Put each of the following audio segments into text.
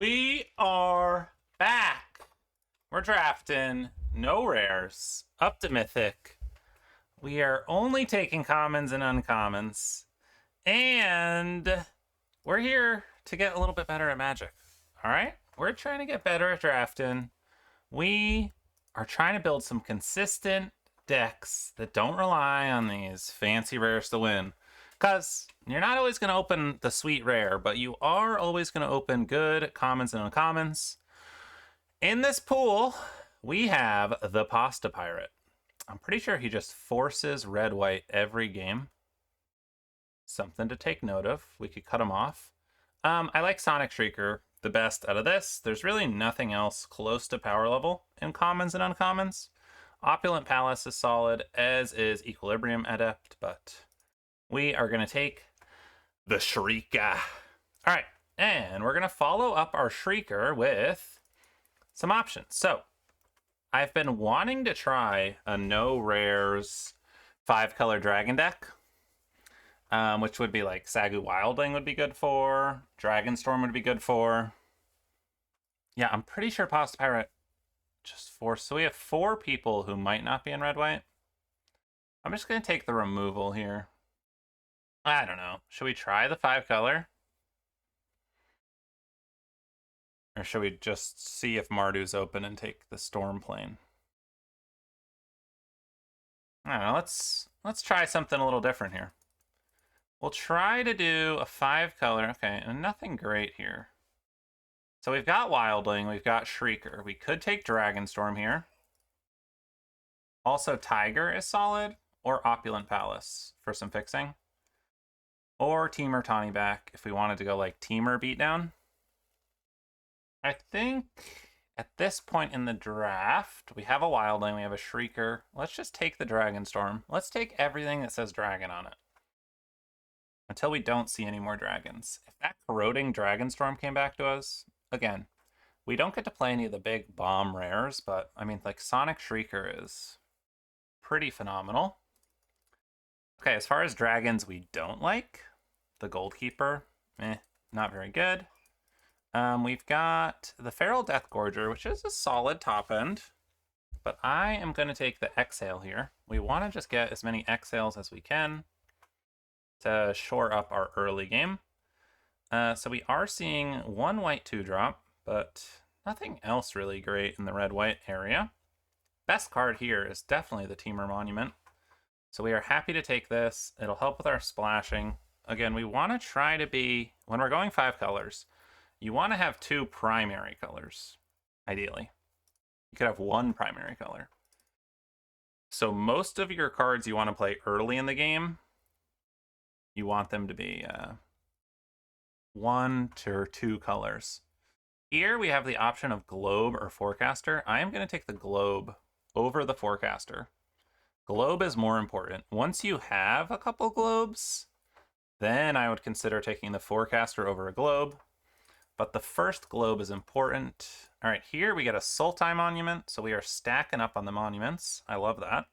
We are back. We're drafting no rares up to Mythic. We are only taking commons and uncommons. And we're here to get a little bit better at Magic. All right? We're trying to get better at drafting. We are trying to build some consistent decks that don't rely on these fancy rares to win. Because you're not always going to open the sweet rare, but you are always going to open good commons and uncommons. In this pool, we have the Pasta Pirate. I'm pretty sure he just forces red-white every game. Something to take note of. We could cut him off. I like Sonic Shrieker the best out of this. There's really nothing else close to power level in commons and uncommons. Opulent Palace is solid, as is Equilibrium Adept, but we are going to take the Shrieker. All right, and we're going to follow up our Shrieker with some options. So, I've been wanting to try a no rares 5-color dragon deck, which would be like Sagu Wildling would be good for, Dragonstorm would be good for. Yeah, I'm pretty sure Pasta Pirate just forced. So we have 4 people who might not be in red-white. I'm just going to take the removal here. I don't know. Should we try the 5-color? Or should we just see if Mardu's open and take the Stormplane? I don't know. Let's try something a little different here. We'll try to do a 5-color. Okay, and nothing great here. So we've got Wildling, we've got Shrieker. We could take Dragonstorm here. Also, Tiger is solid, or Opulent Palace for some fixing. Or Temur Tawny back if we wanted to go like Temur beatdown. I think at this point in the draft, we have a Wildling, we have a Shrieker. Let's just take the Dragonstorm. Let's take everything that says dragon on it. Until we don't see any more dragons. If that corroding Dragonstorm came back to us, again, we don't get to play any of the big bomb rares, but I mean, like Sonic Shrieker is pretty phenomenal. Okay, as far as dragons we don't like, the Goldkeeper, not very good. We've got the Feral Deathgorger, which is a solid top end, but I am going to take the Exhale here. We want to just get as many Exhales as we can to shore up our early game. So we are seeing 1 white 2-drop, but nothing else really great in the red-white area. Best card here is definitely the Temur Monument. So we are happy to take this. It'll help with our splashing. Again, we want to try to be, when we're going 5 colors, you want to have 2 primary colors, ideally. You could have 1 primary color. So most of your cards you want to play early in the game, you want them to be 1 to 2 colors. Here we have the option of Globe or Forecaster. I am going to take the Globe over the Forecaster. Globe is more important. Once you have a couple globes, then I would consider taking the Forecaster over a Globe. But the first globe is important. All right, here we get a Sultai Monument, so we are stacking up on the monuments. I love that.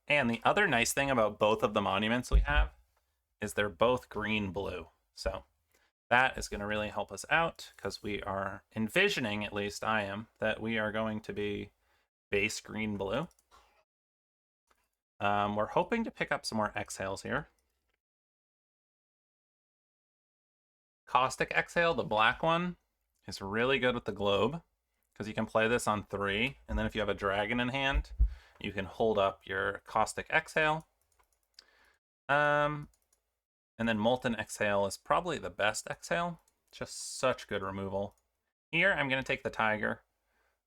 And the other nice thing about both of the monuments we have is they're both green-blue. So that is going to really help us out because we are envisioning, at least I am, that we are going to be base green-blue. We're hoping to pick up some more Exhales here. Caustic Exhale, the black one, is really good with the Globe because you can play this on 3, and then if you have a dragon in hand, you can hold up your Caustic Exhale. And then Molten Exhale is probably the best Exhale. Just such good removal. Here, I'm going to take the Tiger.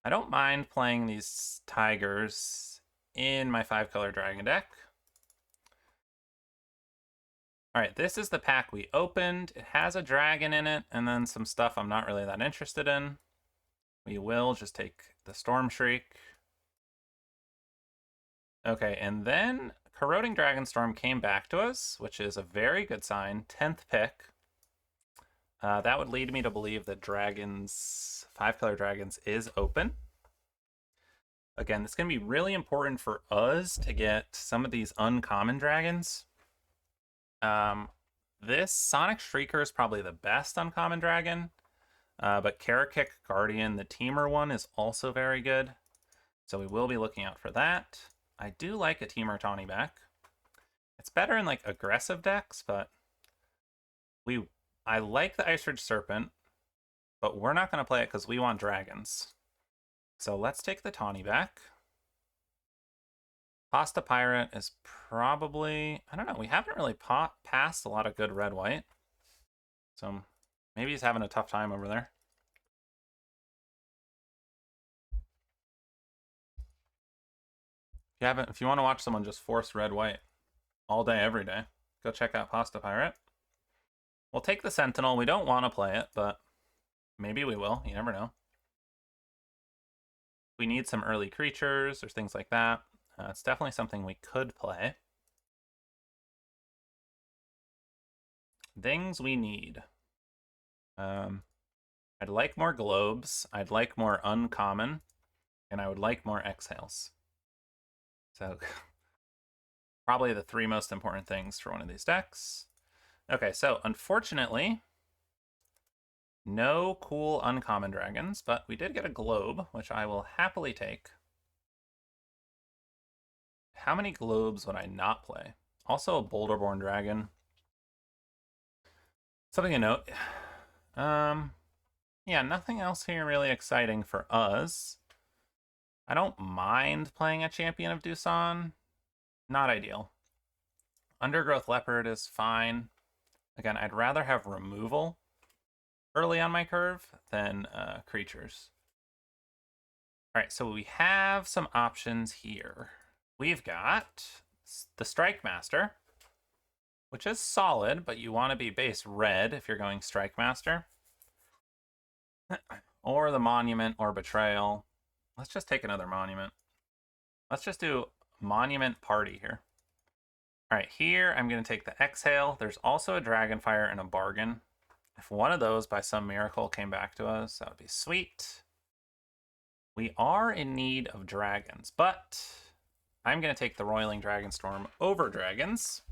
I don't mind playing these Tigers in my 5-color dragon deck. All right, this is the pack we opened. It has a dragon in it, and then some stuff I'm not really that interested in. We will just take the Storm Shriek. Okay, and then Corroding Dragonstorm came back to us, which is a very good sign. 10th pick. That would lead me to believe that dragons, 5-color dragons, is open. Again, it's going to be really important for us to get some of these uncommon dragons. This Sonic Shrieker is probably the best uncommon dragon. But Karakik Guardian, the Teamer one, is also very good. So we will be looking out for that. I do like a Teamer Tawny back. It's better in like aggressive decks, but I like the Ice Ridge Serpent, but we're not going to play it because we want dragons. So let's take the Tawny back. Pasta Pirate is probably, I don't know, we haven't really passed a lot of good red-white. So maybe he's having a tough time over there. If you want to watch someone just force red-white all day, every day, go check out Pasta Pirate. We'll take the Sentinel. We don't want to play it, but maybe we will. You never know. We need some early creatures or things like that. It's definitely something we could play. Things we need. I'd like more globes. I'd like more uncommon. And I would like more exhales. So probably the three most important things for one of these decks. Okay, so unfortunately, no cool uncommon dragons, but we did get a globe, which I will happily take. How many globes would I not play? Also a Boulderborn dragon. Something to note. Yeah, nothing else here really exciting for us. I don't mind playing a Champion of Doosan. Not ideal. Undergrowth Leopard is fine. Again, I'd rather have removal early on my curve than creatures. All right, so we have some options here. We've got the Strike Master, which is solid, but you want to be base red if you're going Strike Master. Or the Monument or Betrayal. Let's just take another Monument. Let's just do Monument Party here. All right, here I'm going to take the Exhale. There's also a Dragonfire and a Bargain. If one of those by some miracle came back to us, that would be sweet. We are in need of dragons, but I'm going to take the Roiling Dragonstorm over dragons.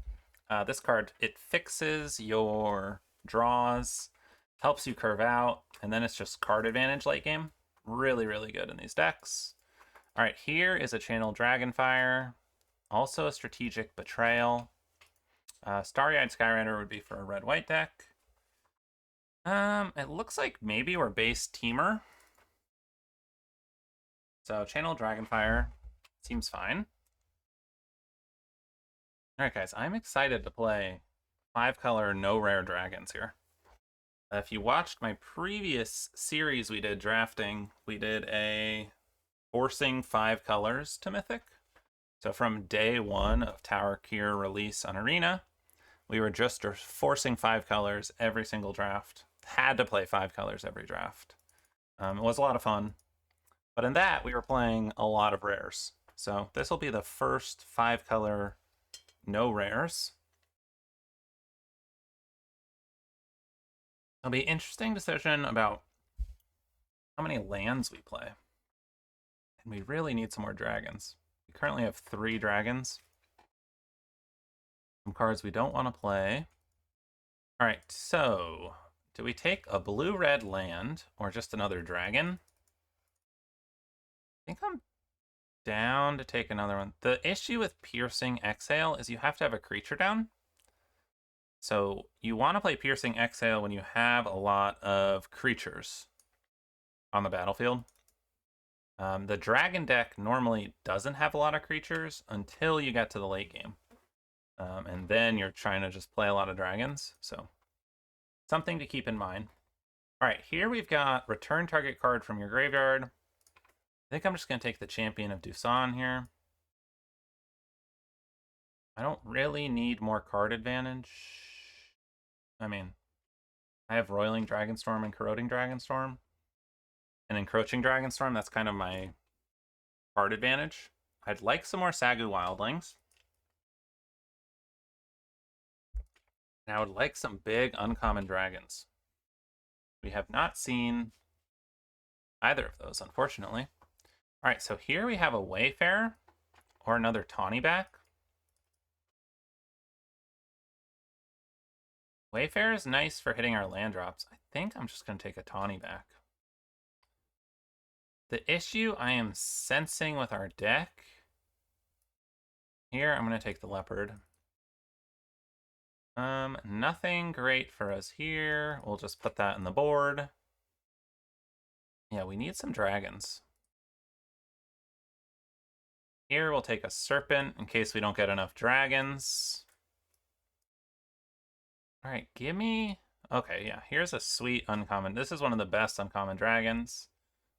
This card, it fixes your draws, helps you curve out, and then it's just card advantage late game. Really, really good in these decks. All right, here is a Channel Dragonfire. Also a Strategic Betrayal. Starry-Eyed Skyrider would be for a red-white deck. It looks like maybe we're base Teamer. So Channel Dragonfire seems fine. All right, guys, I'm excited to play 5-color no rare dragons here. If you watched my previous series we did drafting, we did a forcing 5 colors to Mythic. So from day one of Tarkir release on Arena, we were just forcing 5 colors every single draft. Had to play 5 colors every draft. It was a lot of fun. But in that, we were playing a lot of rares. So this will be the first 5-color no rares. It'll be an interesting decision about how many lands we play. And we really need some more dragons. We currently have 3 dragons. Some cards we don't want to play. All right, so do we take a blue-red land or just another dragon? I think I'm down to take another one. The issue with Piercing Exhale is you have to have a creature down. So you want to play Piercing Exhale when you have a lot of creatures on the battlefield. The dragon deck normally doesn't have a lot of creatures until you get to the late game. And then you're trying to just play a lot of dragons. So something to keep in mind. All right, here we've got return target card from your graveyard. I think I'm just going to take the Champion of Doosan here. I don't really need more card advantage. I mean, I have Roiling Dragonstorm and Corroding Dragonstorm. And Encroaching Dragonstorm, that's kind of my card advantage. I'd like some more Sagu Wildlings. And I would like some big uncommon dragons. We have not seen either of those, unfortunately. All right, so here we have a Wayfarer or another Tawny back. Wayfarer is nice for hitting our land drops. I think I'm just going to take a Tawny back. The issue I am sensing with our deck... Here, I'm going to take the Leopard. Nothing great for us here. We'll just put that in the board. Yeah, we need some dragons. Here, we'll take a Serpent in case we don't get enough dragons. All right, give me... Okay, yeah, here's a sweet uncommon. This is one of the best uncommon dragons.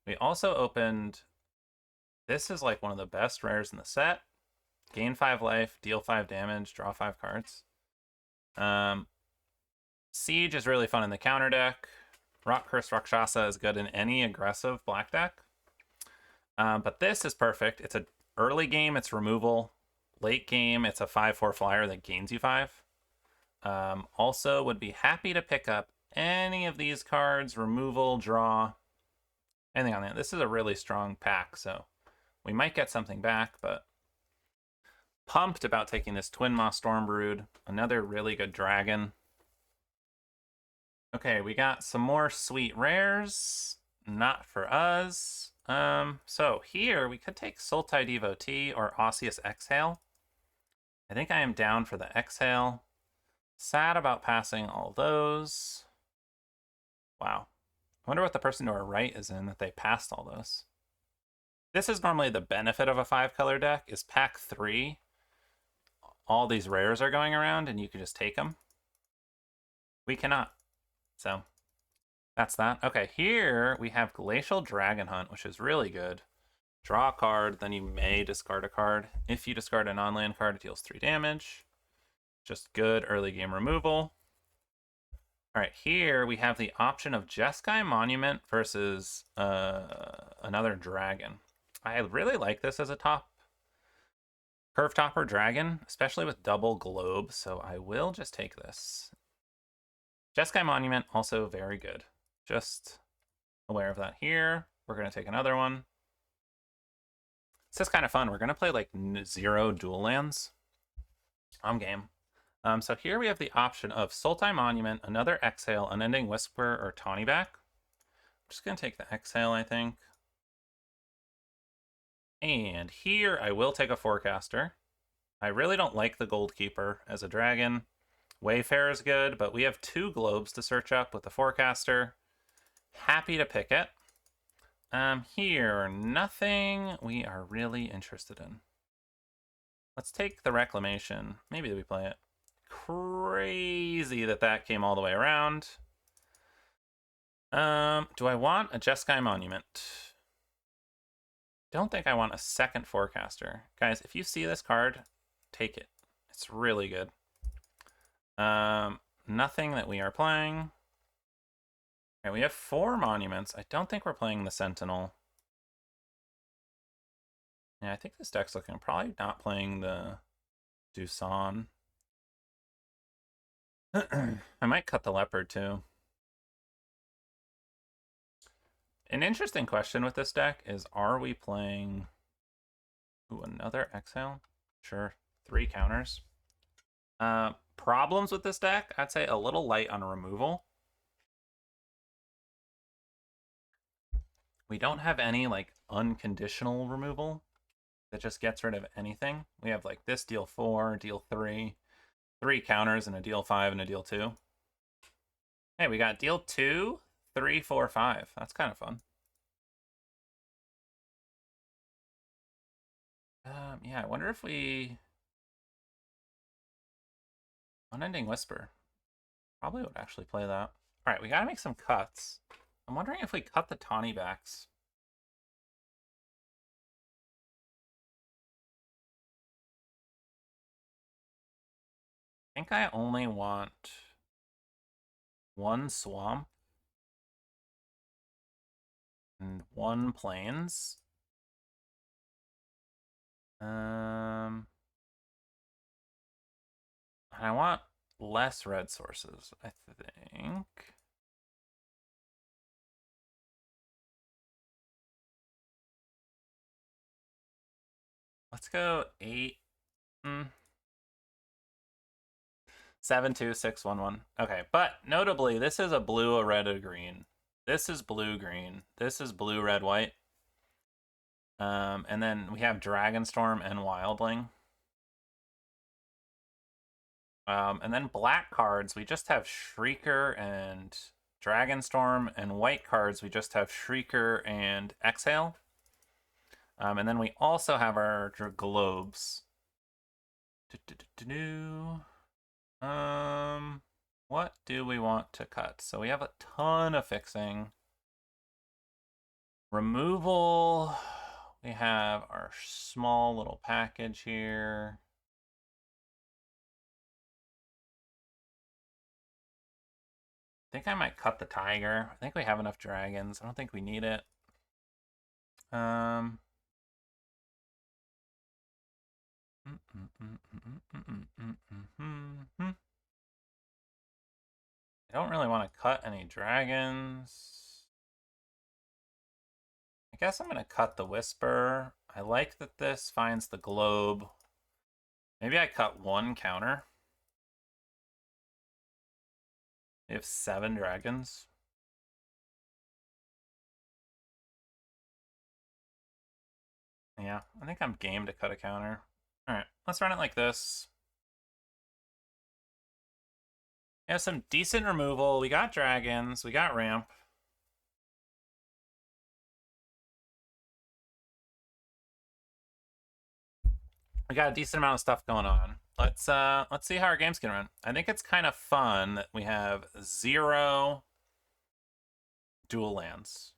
We also opened... This is like one of the best rares in the set. Gain 5 life, deal 5 damage, draw 5 cards. Siege is really fun in the counter deck. Rock Curse Rakshasa is good in any aggressive black deck. But this is perfect. It's a early game, it's removal. Late game, it's a 5/4 flyer that gains you 5. Also, would be happy to pick up any of these cards, removal, draw, anything on that. This is a really strong pack, so we might get something back, but pumped about taking this Twin Maw Stormbrood, another really good dragon. Okay, we got some more sweet rares, not for us. So here we could take Sultai Devotee or Osseous Exhale. I think I am down for the Exhale. Sad about passing all those. Wow. I wonder what the person to our right is in that they passed all those. This is normally the benefit of a 5-color deck, is pack 3. All these rares are going around and you can just take them. We cannot. So that's that. Okay, here we have Glacial Dragon Hunt, which is really good. Draw a card, then you may discard a card. If you discard a non-land card, it deals 3 damage. Just good early game removal. All right, here we have the option of Jeskai Monument versus another dragon. I really like this as a top curve topper dragon, especially with double globe, so I will just take this. Jeskai Monument, also very good. Just aware of that here. We're going to take another one. This is kind of fun. We're going to play like 0 dual lands. I'm game. So here we have the option of Sultai Monument, another Exhale, Unending Whisper, or Tawny back. I'm just going to take the Exhale, I think. And here I will take a Forecaster. I really don't like the Goldkeeper as a dragon. Wayfarer is good, but we have 2 globes to search up with the Forecaster. Happy to pick it. Here, nothing we are really interested in. Let's take the Reclamation. Maybe we play it. Crazy that that came all the way around. Do I want a Jeskai Monument? Don't think I want a second Forecaster. Guys, if you see this card, take it. It's really good. Nothing that we are playing. Okay, we have 4 monuments. I don't think we're playing the Sentinel. Yeah, I think this deck's looking probably not playing the Doosan. I might cut the Leopard too. An interesting question with this deck is, are we playing... Ooh, another Exhale? Sure, 3 counters. Problems with this deck, I'd say a little light on removal. We don't have any like unconditional removal that just gets rid of anything. We have like this deal 4, deal 3, 3 counters and a deal 5 and a deal 2. Hey, we got deal 2, 3, 4, 5. That's kind of fun. Yeah, I wonder if we... Unending Whisper. Probably would actually play that. All right, we gotta make some cuts. I'm wondering if we cut the Tawny backs. I think I only want 1 Swamp and 1 Plains. And I want less red sources, I think. Let's go 8. 72611. Okay, but notably, this is a blue, a red, a green. This is blue, green. This is blue, red, white. And then we have Dragonstorm and Wildling. And then black cards, we just have Shrieker and Dragonstorm, and white cards, we just have Shrieker and Exhale. And then we also have our globes. What do we want to cut? So we have a ton of fixing. Removal. We have our small little package here. I think I might cut the tiger. I think we have enough dragons. I don't think we need it. I don't really want to cut any dragons. I guess I'm going to cut the Whisper. I like that this finds the globe. Maybe I cut one counter. We have 7 dragons. Yeah, I think I'm game to cut a counter. Alright, let's run it like this. We have some decent removal. We got dragons. We got ramp. We got a decent amount of stuff going on. Let's see how our game's gonna run. I think it's kind of fun that we have 0 dual lands.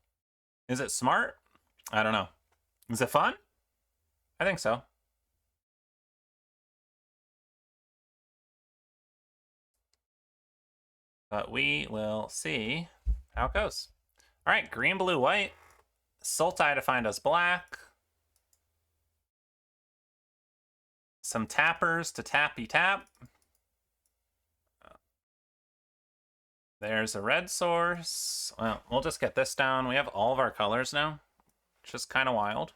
Is it smart? I don't know. Is it fun? I think so. But we will see how it goes. All right, green, blue, white. Sultai to find us black. Some tappers to tappy tap. There's a red source. Well, we'll just get this down. We have all of our colors now, which is kind of wild.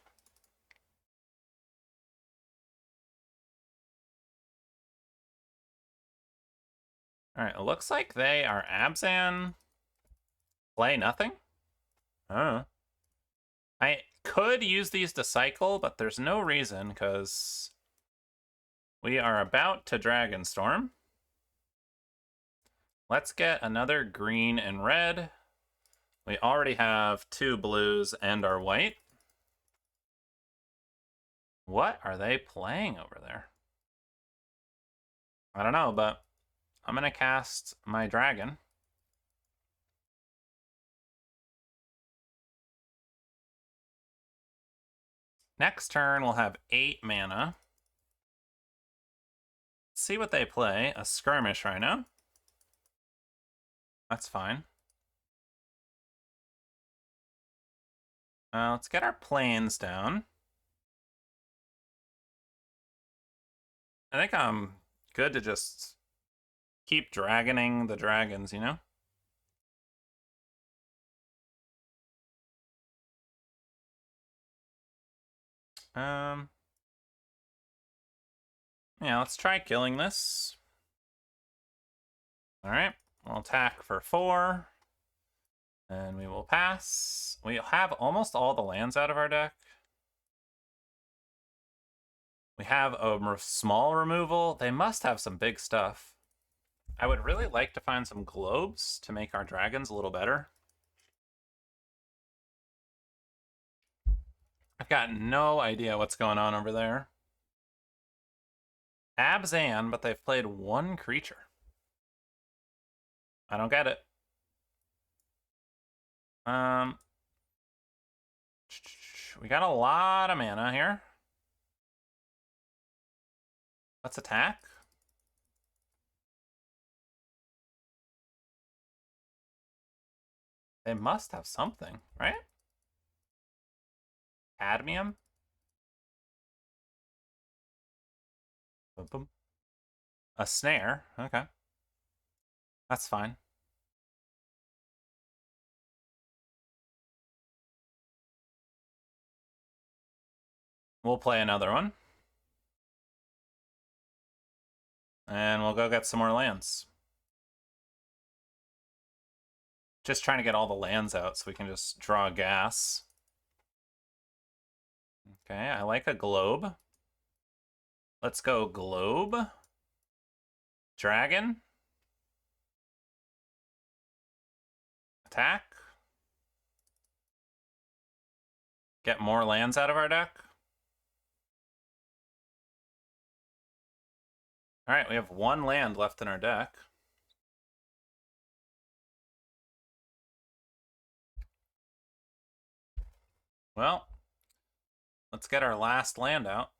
All right, it looks like they are Abzan. Play nothing? Oh. I could use these to cycle, but there's no reason, because we are about to Dragonstorm. Let's get another green and red. We already have 2 blues and our white. What are they playing over there? I don't know, but I'm going to cast my dragon. Next turn, we'll have 8 mana. Let's see what they play. A skirmish rhino. That's fine. Let's get our planes down. I think I'm good to just keep dragoning the dragons, you know? Yeah, let's try killing this. All right, we'll attack for 4. And we will pass. We have almost all the lands out of our deck. We have a small removal. They must have some big stuff. I would really like to find some globes to make our dragons a little better. I've got no idea what's going on over there. Abzan, but they've played 1 creature. I don't get it. We got a lot of mana here. Let's attack. They must have something, right? Cadmium? Boom, boom. A snare, okay. That's fine. We'll play another one. And we'll go get some more lands. Just trying to get all the lands out so we can just draw a gas. Okay, I like a globe. Let's go globe. Dragon. Attack. Get more lands out of our deck. Alright, we have one land left in our deck. Well, let's get our last land out.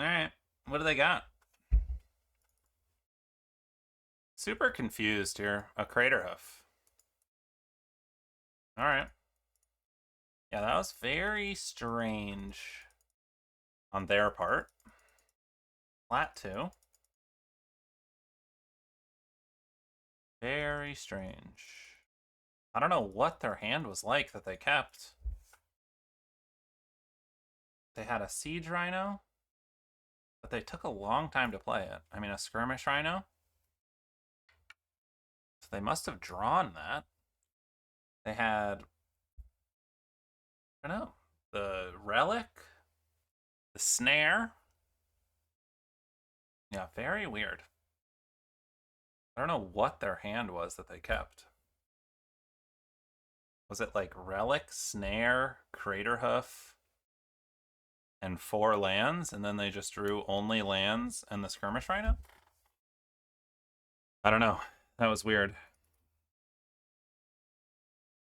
Alright, what do they got? Super confused here. A Crater Hoof. Alright. Yeah, that was very strange on their part. Flat 2. Very strange. I don't know what their hand was like that they kept. They had a Siege Rhino, but they took a long time to play it. I mean, a Skirmish Rhino. So they must have drawn that. They had, I don't know, the Relic, the Snare. Yeah, very weird. I don't know what their hand was that they kept. Was it like Relic, Snare, Crater Hoof, and 4 lands, and then they just drew only lands and the Skirmish Rhino? I don't know. That was weird.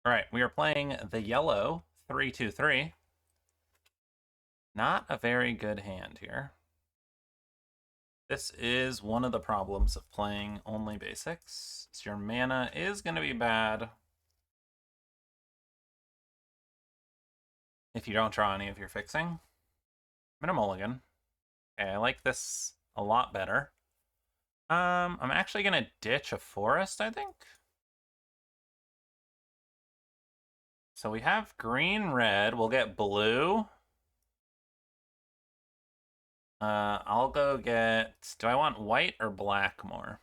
Alright, we are playing the yellow 3/2/3. Not a very good hand here. This is one of the problems of playing only basics. So your mana is going to be bad if you don't draw any of your fixing. I'm gonna mulligan. Okay, I like this a lot better. I'm actually gonna ditch a forest, I think. So we have green, red. We'll get blue. I'll go get... Do I want white or black more?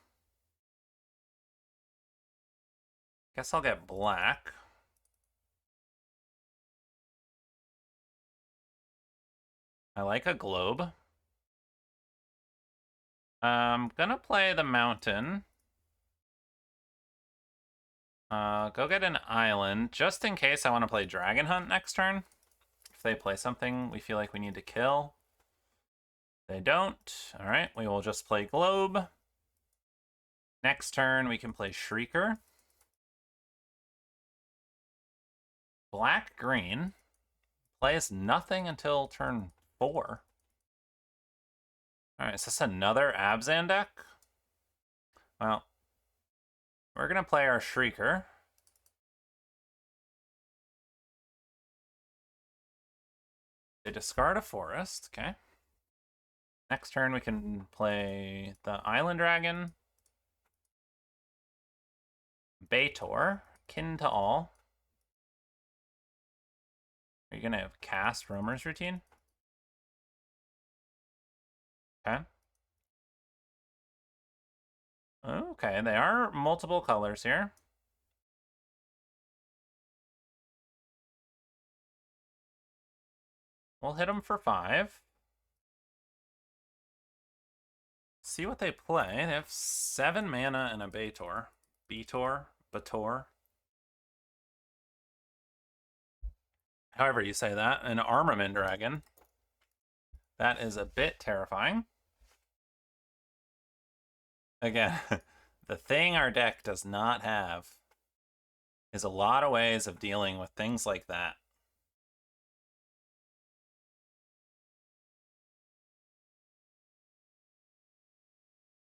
Guess I'll get black. I like a globe. I'm gonna play the mountain. Go get an island, just in case I want to play Dragon Hunt next turn. If they play something we feel like we need to kill. They don't. Alright, we will just play Globe. Next turn, we can play Shrieker. Black-green. Plays nothing until turn 4. Alright, is this another Abzan deck? Well, we're going to play our Shrieker. They discard a forest, okay. Next turn we can play the Island Dragon. Baitor, kin to all. Are you going to cast Roamer's Routine? Okay. Okay, they are multiple colors here. We'll hit them for 5. See what they play. They have 7 mana and a Baitor. Bator. However you say that. An Armament Dragon. That is a bit terrifying. Again, the thing our deck does not have is a lot of ways of dealing with things like that.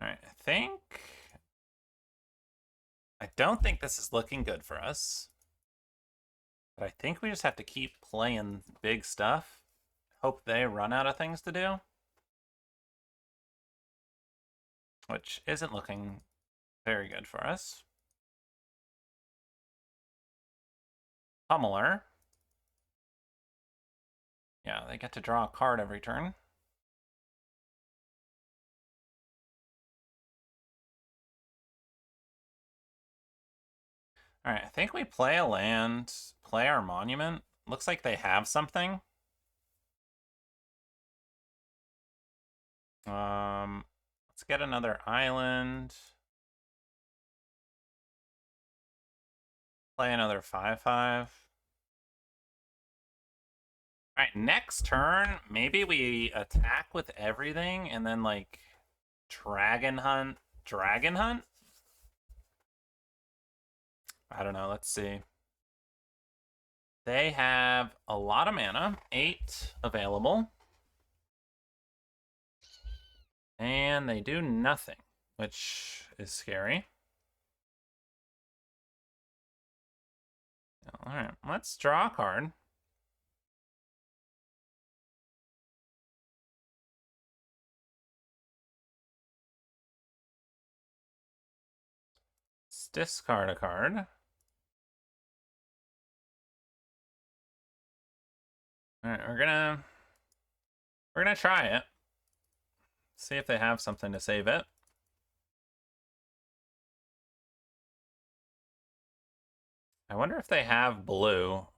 Alright, I don't think this is looking good for us. But I think we just have to keep playing big stuff. Hope they run out of things to do. which isn't looking very good for us. Pummeler. Yeah, they get to draw a card every turn. All right, I think we play a land, play our monument. Looks like they have something. Let's get another island. Play another 5/5. All right, next turn, maybe we attack with everything and then like Dragon Hunt. I don't know, let's see. They have a lot of mana, 8 available. And they do nothing, which is scary. All right, let's draw a card. Let's discard a card. All right, we're gonna try it. See if they have something to save it. I wonder if they have blue.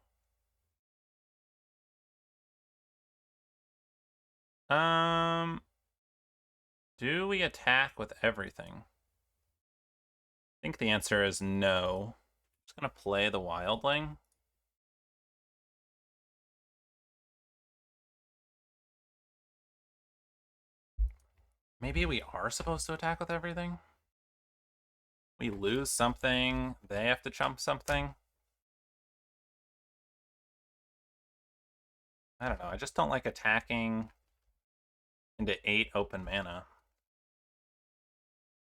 Do we attack with everything? I think the answer is no. I'm just gonna play the wildling. Maybe we are supposed to attack with everything? We lose something, they have to chump something. I don't know, I just don't like attacking into 8 open mana.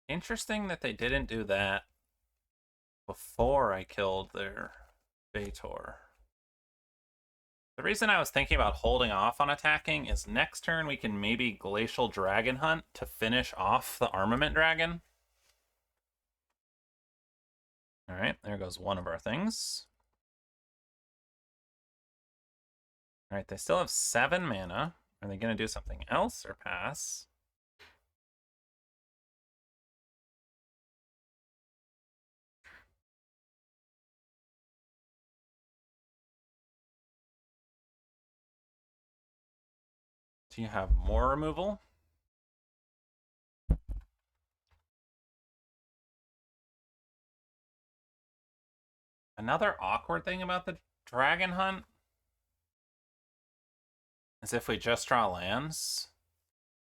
Interesting that they didn't do that before I killed their Baitor. The reason I was thinking about holding off on attacking is next turn we can maybe Glacial Dragon Hunt to finish off the Armament Dragon. All right, there goes one of our things. All right, they still have 7 mana. Are they going to do something else or pass? Do you have more removal? Another awkward thing about the Dragon Hunt is if we just draw lands.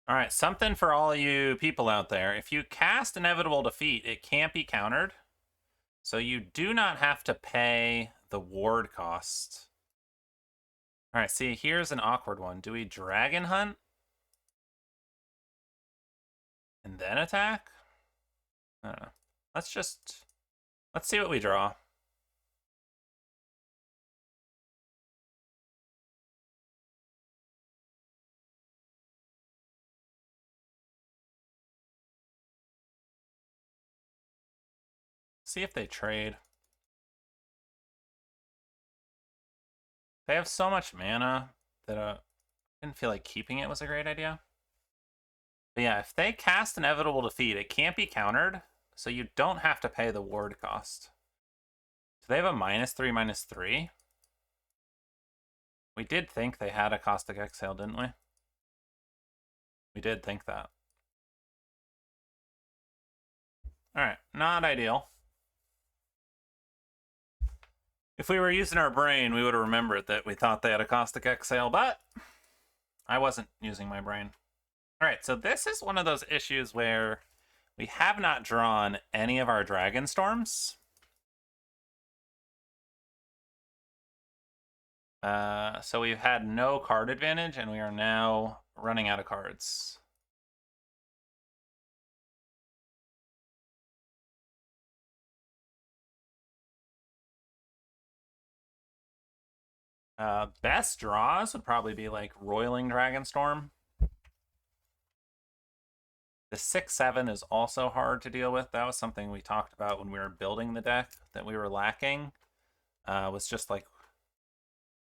All right, something for all you people out there. If you cast Inevitable Defeat, it can't be countered. So you do not have to pay the ward cost. All right, see, here's an awkward one. Do we Dragon Hunt? And then attack? I don't know. Let's see what we draw. See if they trade. They have so much mana that I didn't feel like keeping it was a great idea. But yeah, if they cast Inevitable Defeat, it can't be countered, so you don't have to pay the ward cost. Do they have a -3/-3? We did think they had a Caustic Exhale, didn't we? We did think that. Alright, not ideal. If we were using our brain, we would have remembered that we thought they had a Caustic Exhale, but I wasn't using my brain. Alright, so this is one of those issues where we have not drawn any of our Dragonstorms. So we've had no card advantage, and we are now running out of cards. Best draws would probably be like Roiling Dragonstorm. The 6/7 is also hard to deal with. That was something we talked about when we were building the deck that we were lacking. Was just like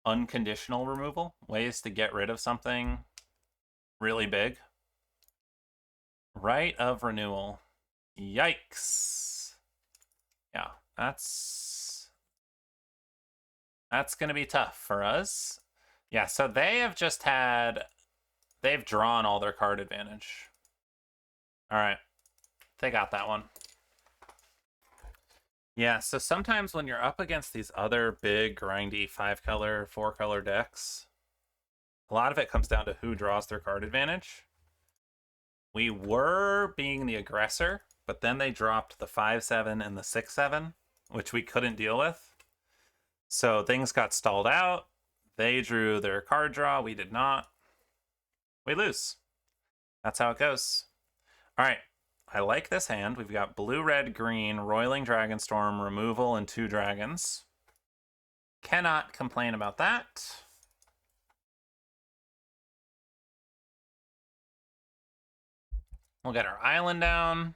unconditional removal, ways to get rid of something really big. Right of renewal. Yikes. Yeah, that's going to be tough for us. Yeah, so they have just had, they've drawn all their card advantage. All right, they got that one. Yeah, so sometimes when you're up against these other big, grindy 5-color, 4-color decks, a lot of it comes down to who draws their card advantage. We were being the aggressor, but then they dropped the 5/7 and the 6/7, which we couldn't deal with. So things got stalled out. They drew their card draw. We did not. We lose. That's how it goes. All right. I like this hand. We've got blue, red, green, Roiling Dragonstorm, removal, and 2 dragons. Cannot complain about that. We'll get our island down.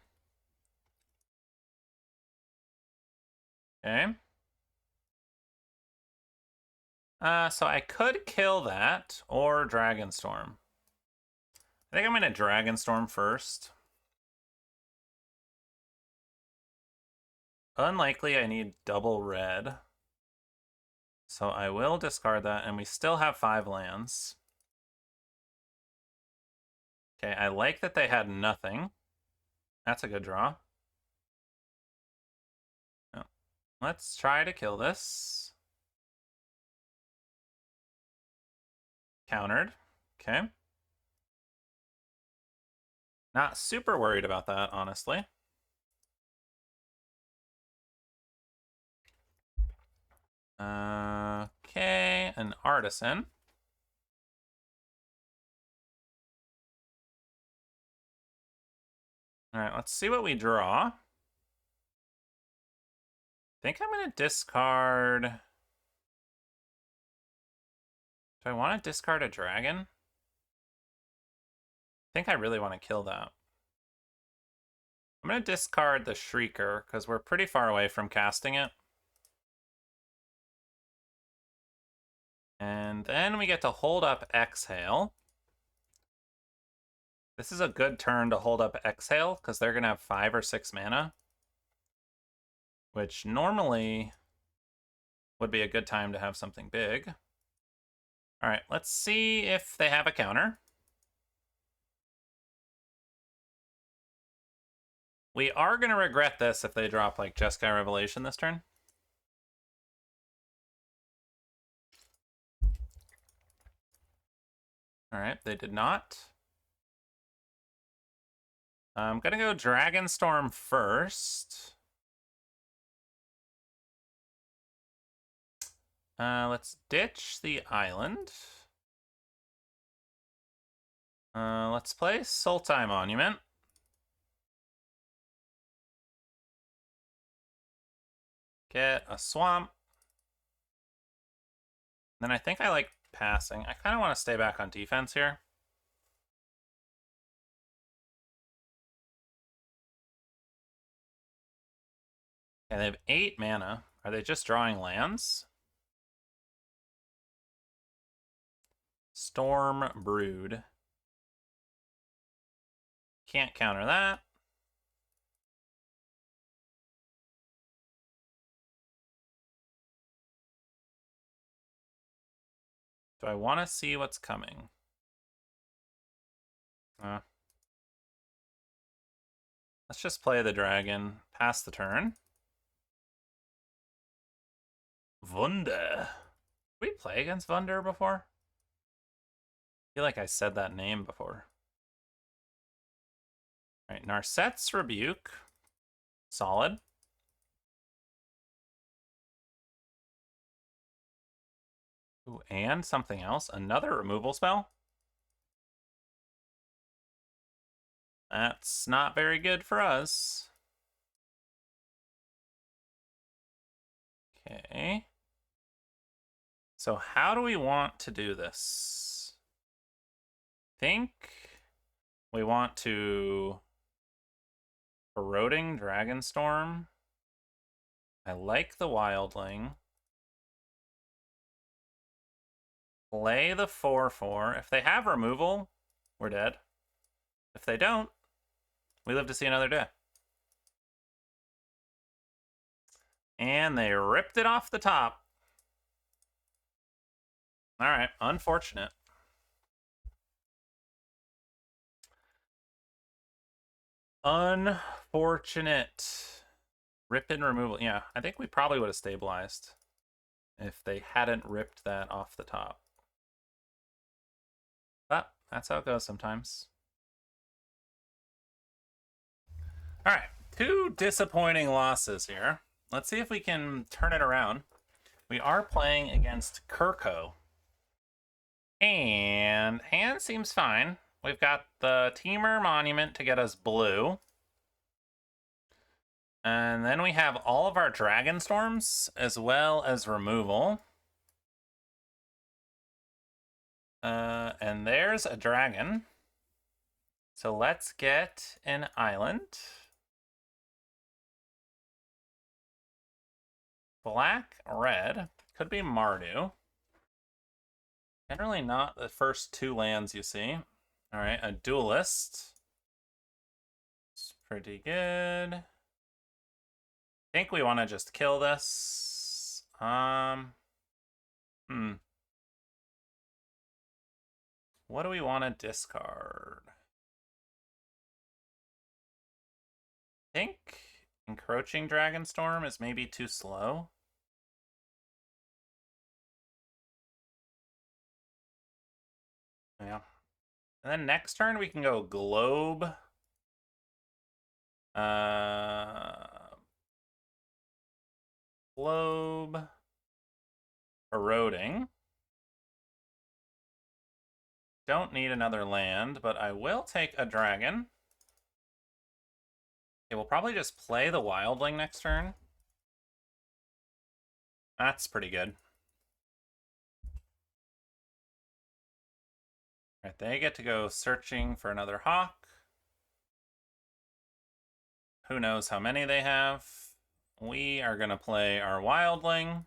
Okay. So I could kill that or Dragonstorm. I think I'm going to Dragonstorm first. Unlikely I need double red. So I will discard that, and we still have 5 lands. Okay, I like that they had nothing. That's a good draw. Oh. Let's try to kill this. Countered. Okay. Not super worried about that, honestly. Okay, an artisan. All right, let's see what we draw. I think I'm going to discard. Do I want to discard a dragon? I think I really want to kill that. I'm going to discard the Shrieker because we're pretty far away from casting it. And then we get to hold up Exhale. This is a good turn to hold up Exhale because they're going to have 5 or 6 mana, which normally would be a good time to have something big. All right, let's see if they have a counter. We are going to regret this if they drop like Jeskai Revelation this turn. All right, they did not. I'm going to go Dragonstorm first. Let's ditch the island. Let's play Sultai Monument. Get a swamp. Then I think I like passing. I kind of want to stay back on defense here. Okay, they have 8 mana. Are they just drawing lands? Storm Brood. Can't counter that. Do I want to see what's coming? Let's just play the dragon, pass the turn. Wunder. Did we play against Wunder before? I feel like I said that name before. All right, Narset's Rebuke. Solid. Ooh, and something else. Another removal spell. That's not very good for us. Okay. So how do we want to do this? I think we want to Eroding Dragonstorm. I like the Wildling. Play the 4/4. If they have removal, we're dead. If they don't, we live to see another day. And they ripped it off the top. All right, unfortunate. Unfortunate. Rip and removal. Yeah, I think we probably would have stabilized if they hadn't ripped that off the top. But that's how it goes sometimes. All right, 2 disappointing losses here. Let's see if we can turn it around. We are playing against Kirko. And hand seems fine. We've got the Teamer Monument to get us blue. And then we have all of our Dragonstorms as well as removal. And there's a dragon. So let's get an island. Black, red. Could be Mardu. Generally not the first 2 lands you see. All right, a duelist. It's pretty good. I think we want to just kill this. What do we want to discard? I think Encroaching Dragonstorm is maybe too slow. Yeah. And then next turn we can go Globe. Globe. Eroding. Don't need another land, but I will take a dragon. Okay, we'll probably just play the Wildling next turn. That's pretty good. All right, they get to go searching for another hawk. Who knows how many they have. We are going to play our Wildling.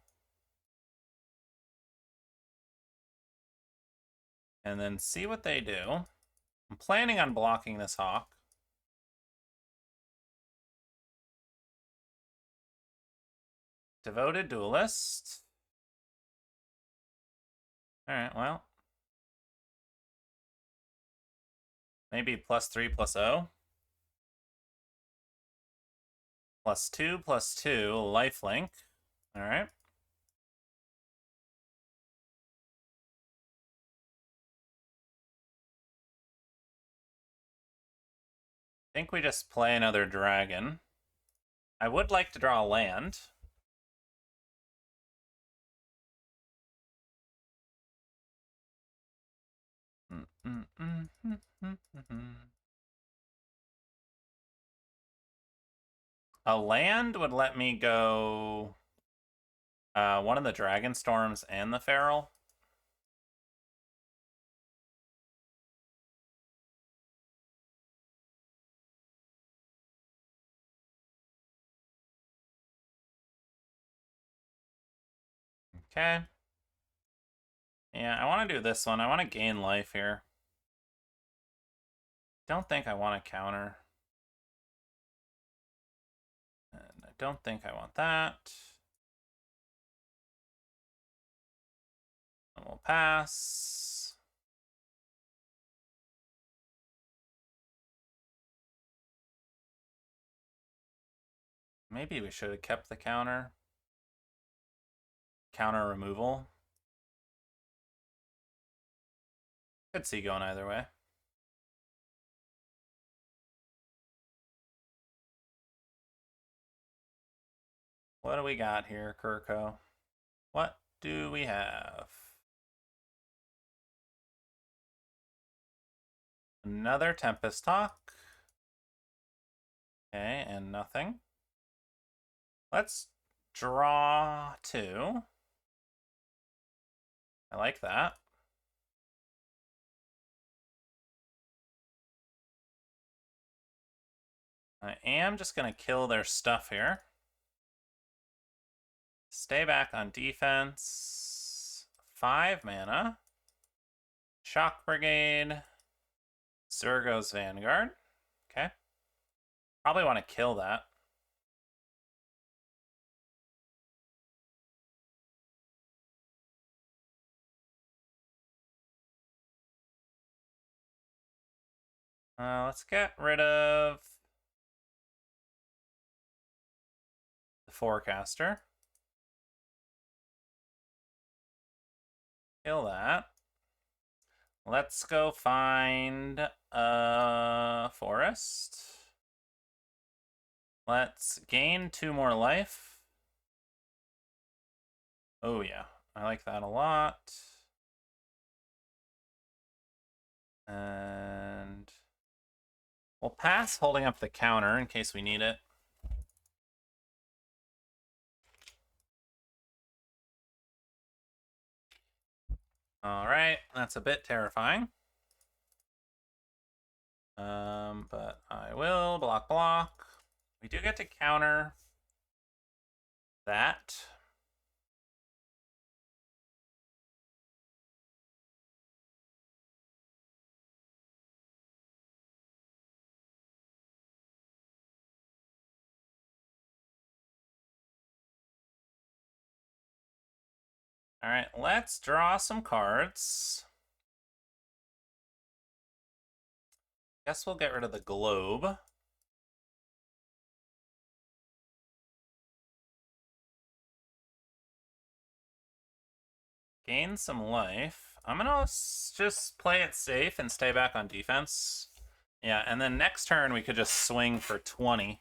And then see what they do. I'm planning on blocking this hawk. Devoted Duelist. Alright, well. Maybe +3/+0. +2/+2, lifelink. Alright. I think we just play another dragon. I would like to draw a land. A land would let me go one of the Dragonstorms and the Feral. Okay. Yeah, I want to do this one. I want to gain life here. Don't think I want to counter. And I don't think I want that. And we'll pass. Maybe we should have kept the counter. Counter removal. Could see going either way. What do we got here, Kirko? What do we have? Another Tempest Hawk. Okay, and nothing. Let's draw 2. I like that. I am just going to kill their stuff here. Stay back on defense. 5 mana. Shock Brigade. Zurgo's Vanguard. Okay. Probably want to kill that. Let's get rid of the Forecaster. Kill that. Let's go find a forest. Let's gain 2 more life. Oh yeah, I like that a lot. And we'll pass holding up the counter in case we need it. All right, that's a bit terrifying. But I will block. We do get to counter that. All right, let's draw some cards. Guess we'll get rid of the globe. Gain some life. I'm gonna just play it safe and stay back on defense. Yeah, and then next turn we could just swing for 20.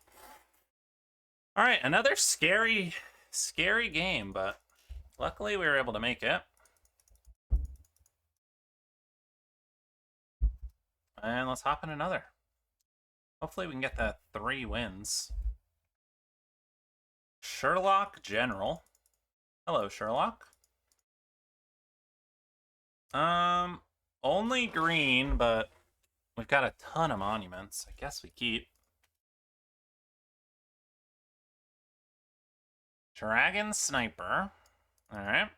All right, another scary game, but luckily we were able to make it. And let's hop in another. Hopefully we can get that 3 wins. Sherlock General. Hello, Sherlock. Only green, but we've got a ton of monuments. I guess we keep. Dragon Sniper. Alright.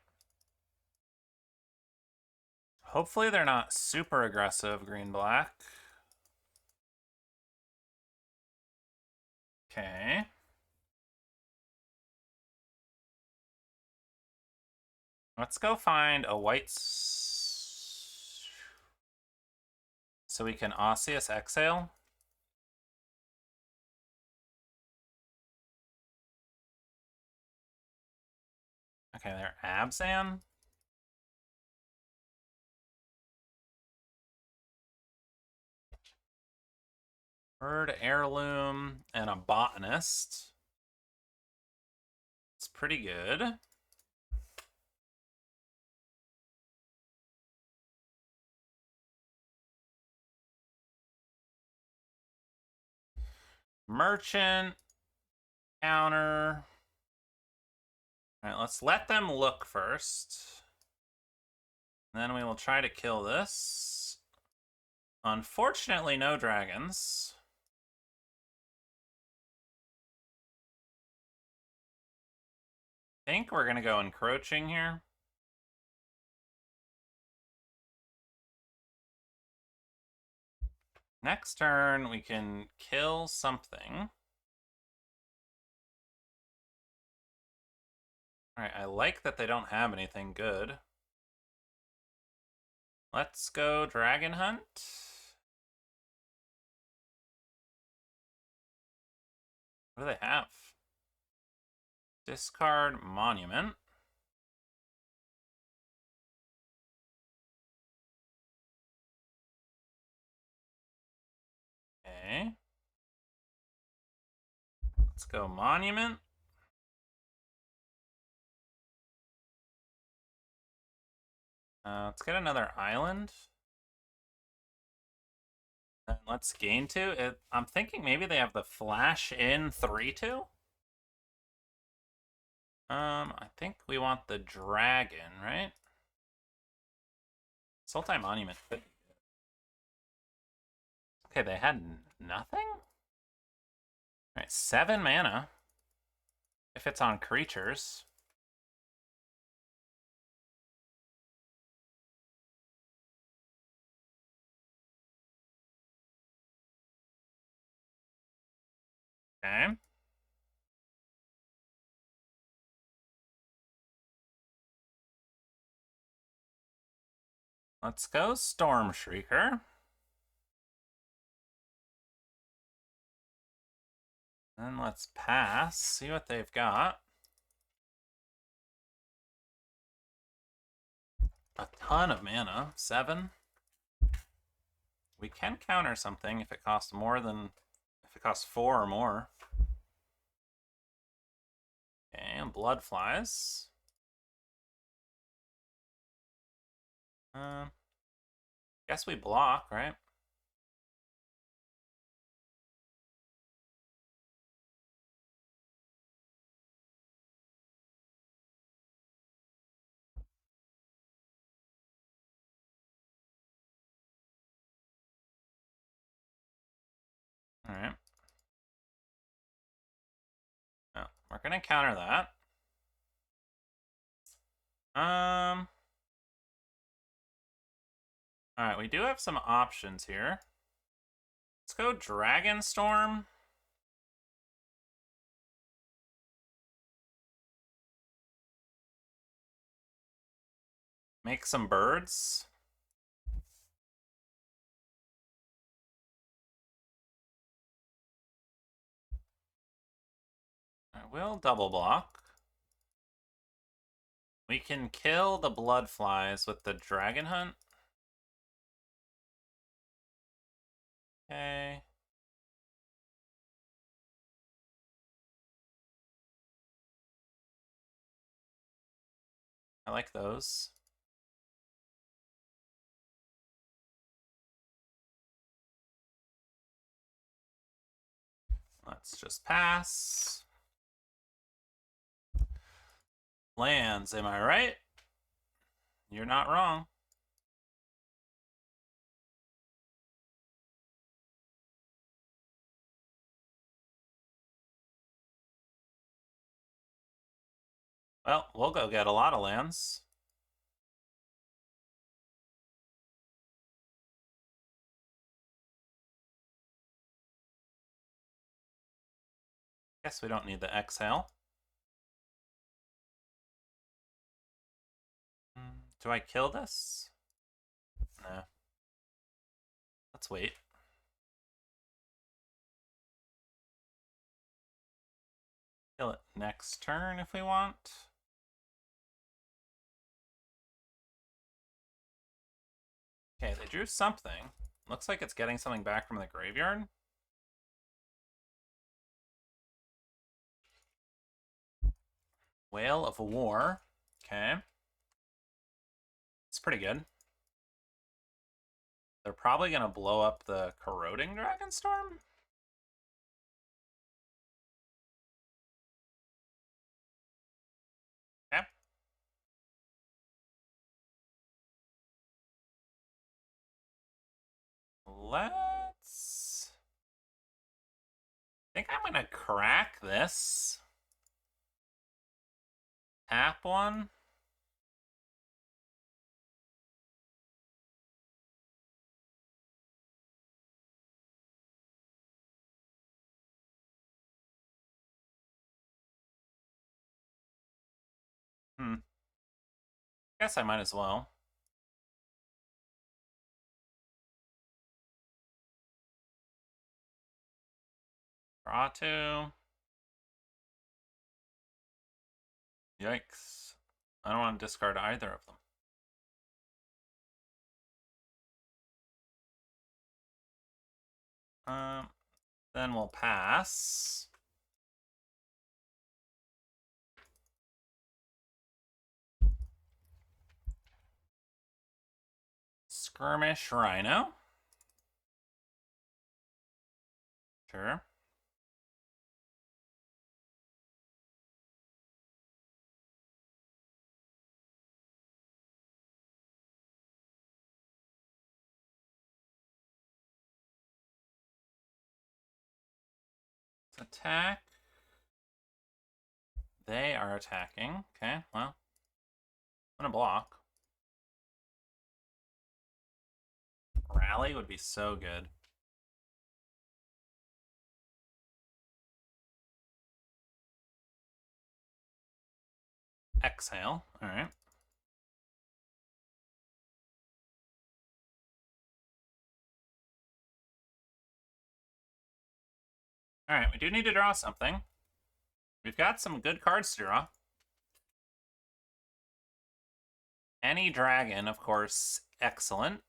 Hopefully they're not super aggressive, green-black. Okay. Let's go find a white... So we can Osseous Exhale. Okay, they're Abzan. Bird Heirloom and a Botanist. It's pretty good. Merchant. Counter. All right, let's let them look first. Then we will try to kill this. Unfortunately, no dragons. I think we're going to go encroaching here. Next turn, we can kill something. Alright, I like that they don't have anything good. Let's go Dragon Hunt. What do they have? Discard Monument. Okay. Let's go Monument. Let's get another island. And let's gain 2. I'm thinking maybe they have the flash in 3/2. I think we want the dragon, right? Sultai Monument. Okay, they had nothing? All right, 7 mana. If it's on creatures. Okay. Let's go Storm Shrieker. Then let's pass, see what they've got. A ton of mana, 7. We can counter something if it costs more than, if it costs 4 or more. Okay, and Blood Flies. Guess we block, right? All right. No, we're gonna counter that. All right, we do have some options here. Let's go Dragonstorm. Make some birds. I will double block. We can kill the Blood Flies with the Dragon Hunt. Okay. I like those. Let's just pass. Lands, am I right? You're not wrong. Well, we'll go get a lot of lands. Guess we don't need the exhale. Do I kill this? No. Let's wait. Kill it next turn if we want. Okay, they drew something. Looks like it's getting something back from the graveyard. Whale of War. Okay. It's pretty good. They're probably going to blow up the Corroding Dragonstorm. Okay. Let's... I think I'm going to crack this. Tap one. Guess I might as well. Draw 2. Yikes. I don't want to discard either of them. Then we'll pass. Skirmish Rhino. Sure. It's a Attack. They are attacking. Okay, well. I'm gonna block. Rally would be so good. Exhale. Alright. Alright, we do need to draw something. We've got some good cards to draw. Any dragon, of course, excellent.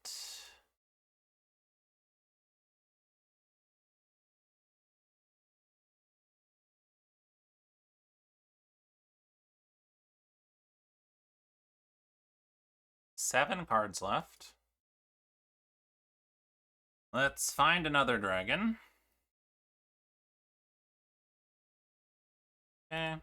Seven cards left. Let's find another dragon. Okay.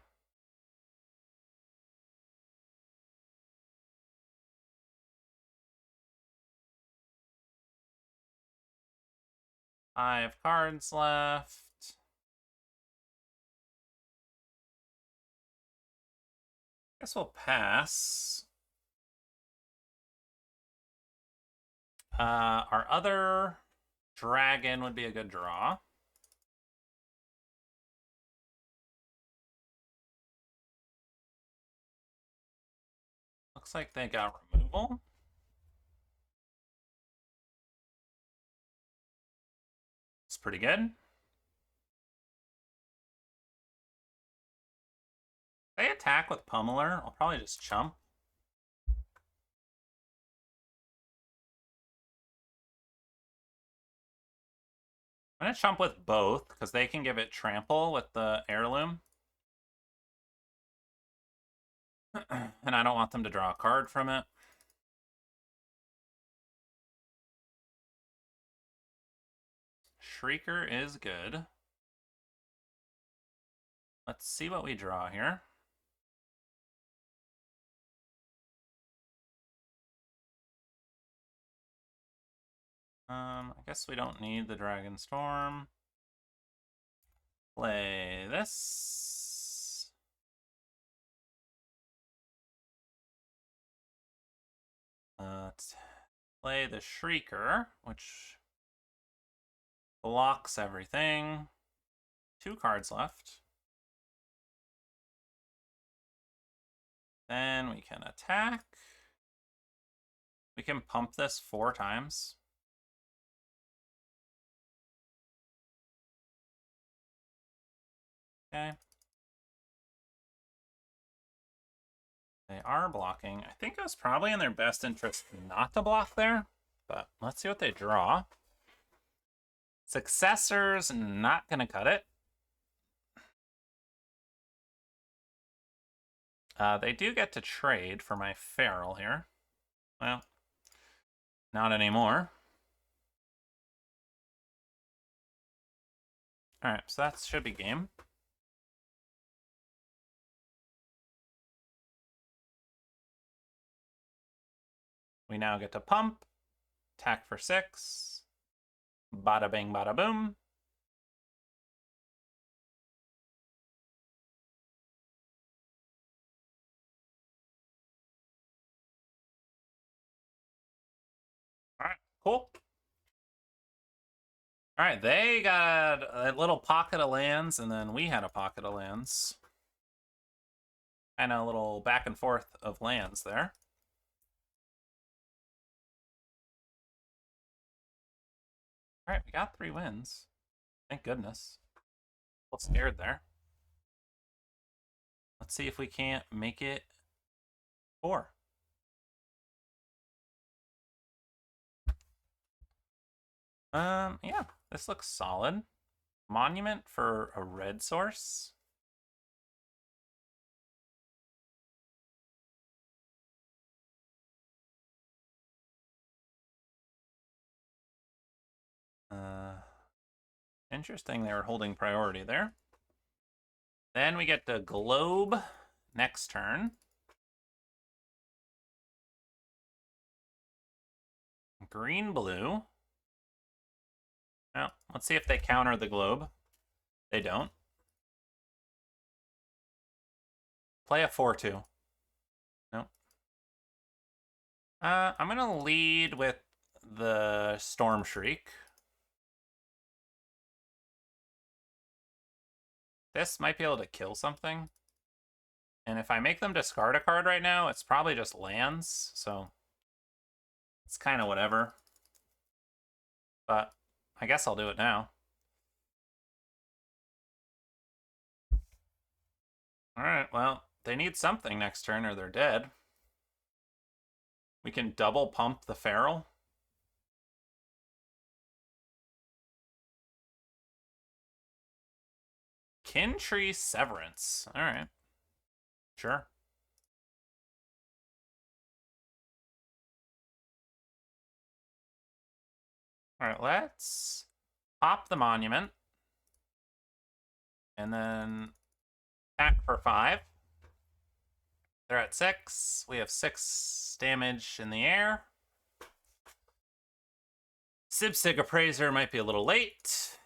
Five cards left. Guess we'll pass. Our other dragon would be a good draw. Looks like they got removal. It's pretty good. If they attack with Pummeler, I'll probably just chump. I'm gonna chump with both, because they can give it trample with the heirloom. And I don't want them to draw a card from it. Shrieker is good. Let's see what we draw here. I guess we don't need the Dragonstorm. Play this. Let's play the Shrieker, which blocks everything. 2 cards left. Then we can attack. We can pump this 4 times. Okay. They are blocking. I think it was probably in their best interest not to block there, but let's see what they draw. Successor's not going to cut it. They do get to trade for my Feral here. Well, not anymore. Alright, so that should be game. We now get to pump, attack for 6, bada bing, bada boom. Alright, cool. Alright, they got a little pocket of lands, and then we had a pocket of lands. And a little back and forth of lands there. Alright, we got 3 wins. Thank goodness. A little scared there. Let's see if we can't make it 4. Yeah, this looks solid. Monument for a red source. Interesting, they were holding priority there. Then we get the Globe next turn. Green, blue. Well, let's see if they counter the Globe. They don't. Play a 4-2. Nope. I'm going to lead with the Storm Shriek. This might be able to kill something. And if I make them discard a card right now, it's probably just lands, so it's kind of whatever. But I guess I'll do it now. Alright, well, they need something next turn or they're dead. We can double pump the Feral. Kintree Severance. Alright. Sure. Alright, let's pop the Monument. And then attack for 5. They're at 6. We have 6 damage in the air. Sibsig Appraiser might be a little late.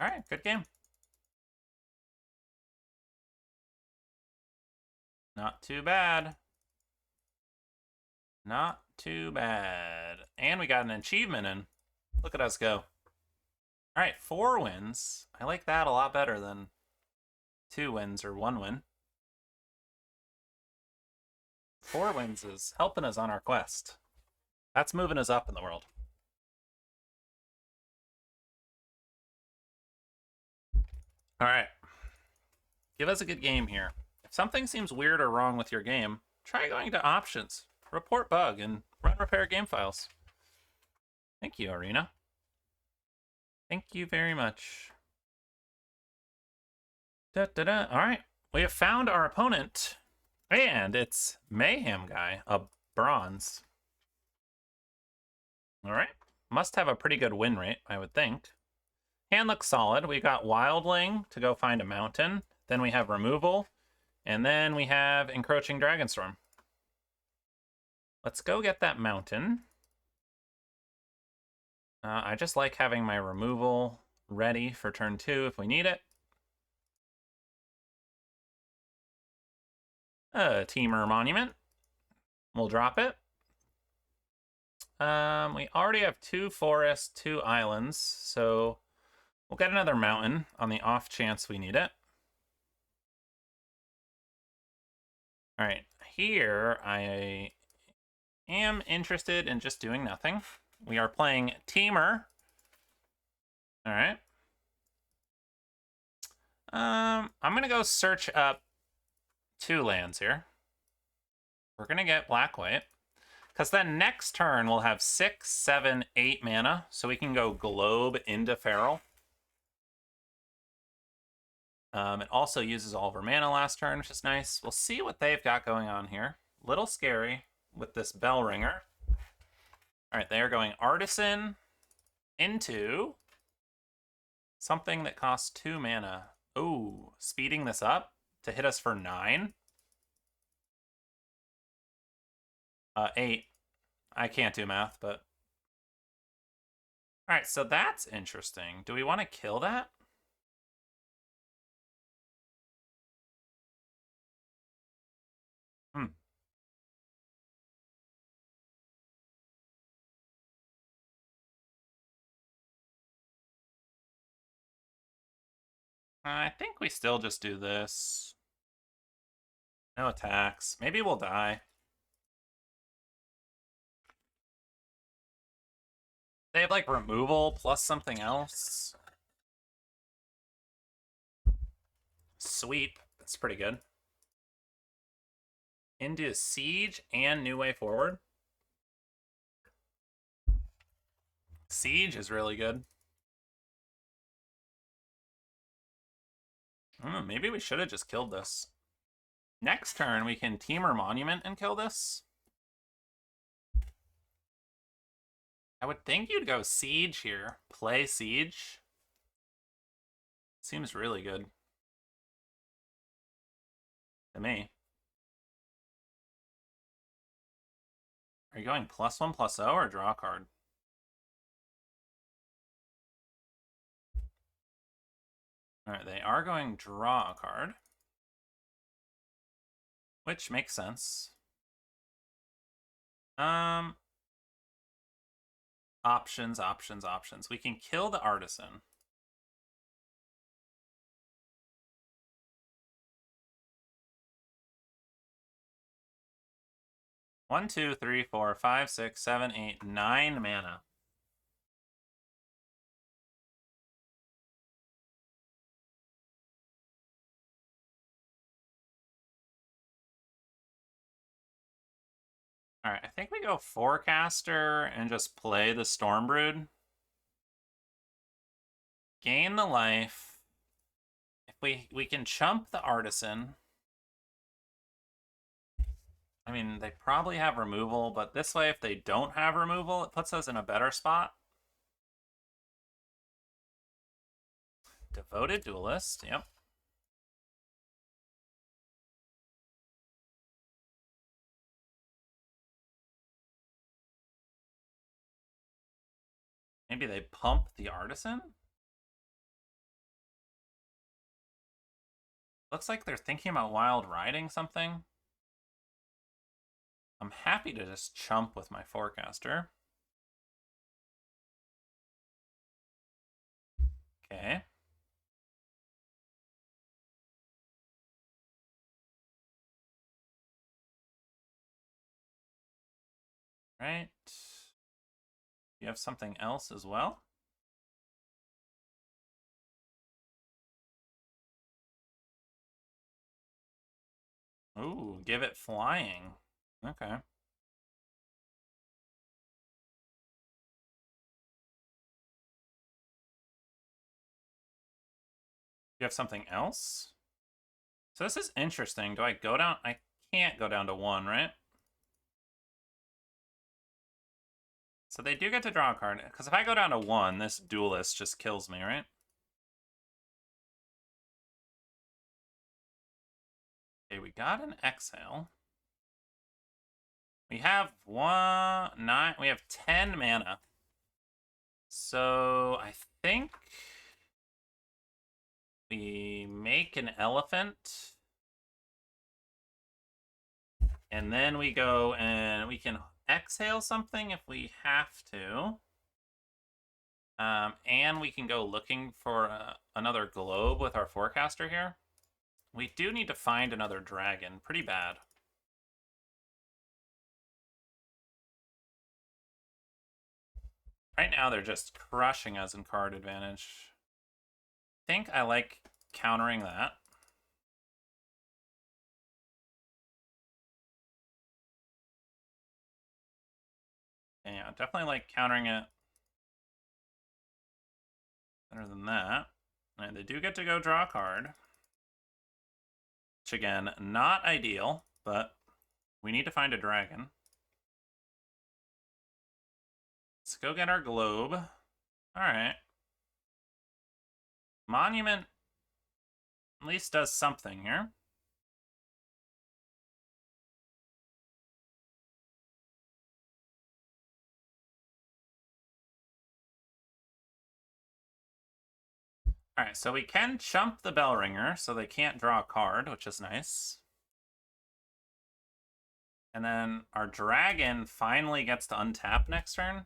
Alright, good game. Not too bad. Not too bad. And we got an achievement in. Look at us go. Alright, 4 wins. I like that a lot better than 2 wins or 1 win. 4 wins is helping us on our quest. That's moving us up in the world. Alright. Give us a good game here. If something seems weird or wrong with your game, try going to Options, Report Bug, and Run Repair Game Files. Thank you, Arena. Thank you very much. Alright, we have found our opponent, and it's Mayhem Guy, a bronze. Alright, must have a pretty good win rate, I would think. Hand looks solid. We got Wildling to go find a mountain. Then we have Removal. And then we have Encroaching Dragonstorm. Let's go get that mountain. I just like having my Removal ready for turn 2 if we need it. Teamer Monument. We'll drop it. We already have 2 forests, 2 islands, so we'll get another mountain on the off chance we need it. Alright, here I am interested in just doing nothing. We are playing Teamer. Alright. I'm going to go search up 2 lands here. We're going to get black-white. Because then next turn we'll have 6, 7, 8 mana. So we can go Globe into Feral. It also uses all of our mana last turn, which is nice. We'll see what they've got going on here. Little scary with this Bell Ringer. Alright, they are going Artisan into something that costs 2 mana. Ooh, speeding this up to hit us for 9. 8. I can't do math, but... Alright, so that's interesting. Do we want to kill that? I think we still just do this. No attacks. Maybe we'll die. They have, like, removal plus something else. Sweep. That's pretty good. Into Siege and New Way Forward. Siege is really good. Maybe we should have just killed this. Next turn, we can Teamer Monument and kill this. I would think you'd go Siege here. Play Siege. Seems really good. To me. Are you going +1/+0 or draw a card? Alright, they are going draw a card. Which makes sense. Options. We can kill the artisan. One, two, three, four, five, 6, 7, 8, 9 mana. Alright, I think we go Forecaster and just play the Stormbrood. Gain the life. If we can chump the Artisan. I mean, they probably have removal, but this way, if they don't have removal, it puts us in a better spot. Devoted Duelist, yep. Maybe they pump the Artisan? Looks like they're thinking about wild riding something. I'm happy to just chump with my Forecaster. Okay. Right. You have something else as well? Ooh, give it flying. Okay. You have something else? So this is interesting. Do I go down? I can't go down to 1, right? So they do get to draw a card. Because if I go down to 1, this Duelist just kills me, right? Okay, we got an Exhale. We have 9. We have 10 mana. So I think we make an Elephant. And then we go and we can exhale something if we have to. And we can go looking for another globe with our Forecaster here. We do need to find another dragon. Pretty bad. Right now, they're just crushing us in card advantage. I think I like countering that. Yeah, definitely like countering it better than that. And they do get to go draw a card. Which, again, not ideal, but we need to find a dragon. Let's go get our globe. Alright. Monument at least does something here. Alright, so we can chump the bell ringer, so they can't draw a card, which is nice. And then our dragon finally gets to untap next turn.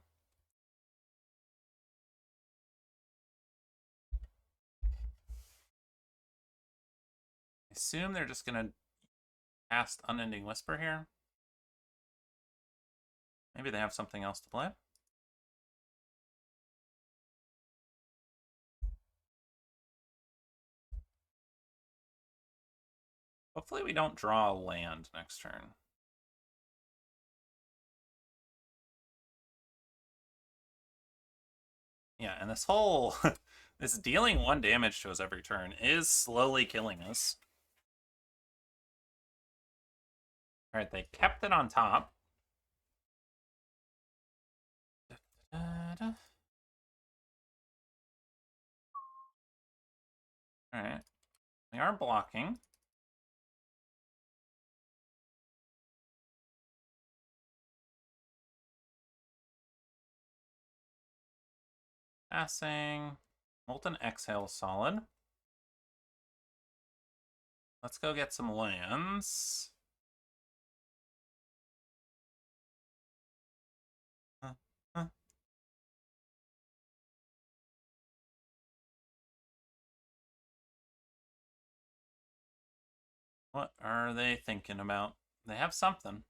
I assume they're just going to cast Unending Whisper here. Maybe they have something else to play. Hopefully we don't draw a land next turn. Yeah, and this whole... this dealing 1 damage to us every turn is slowly killing us. Alright, they kept it on top. Alright. We are blocking. Passing. Molten Exhale, solid. Let's go get some lands. What are they thinking about? They have something.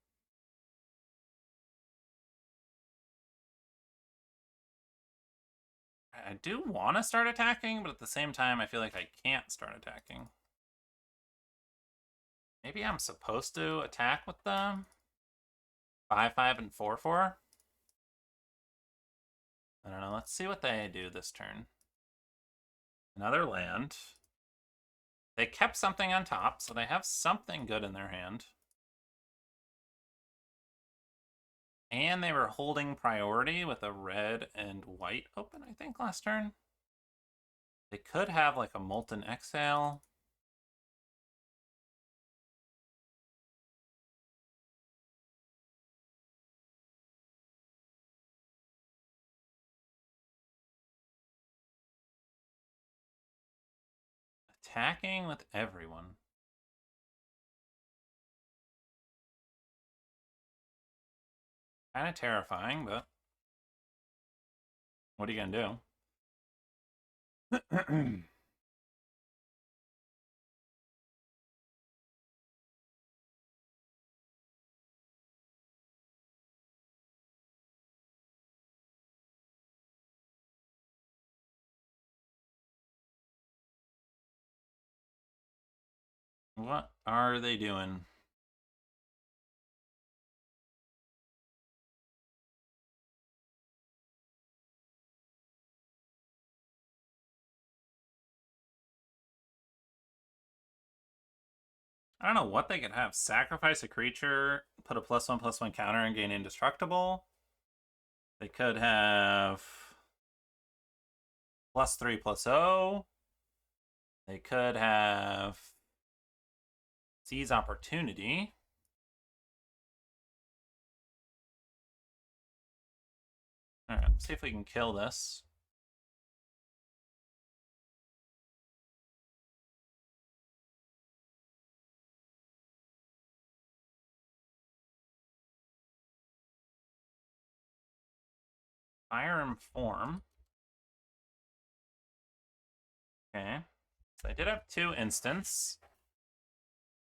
I do want to start attacking, but at the same time, I feel like I can't start attacking. Maybe I'm supposed to attack with them? 5/5 and 4/4? I don't know. Let's see what they do this turn. Another land. They kept something on top, so they have something good in their hand. And they were holding priority with a red and white open, I think, last turn. They could have like a Molten Exhale. Attacking with everyone. Kind of terrifying, but what are you gonna do? What are they doing? I don't know what they could have. Sacrifice a creature, put a +1/+1 counter, and gain indestructible. They could have +3/+0. They could have seize opportunity. All right, let's see if we can kill this. Fire and Form. Okay. So I did have 2 instants.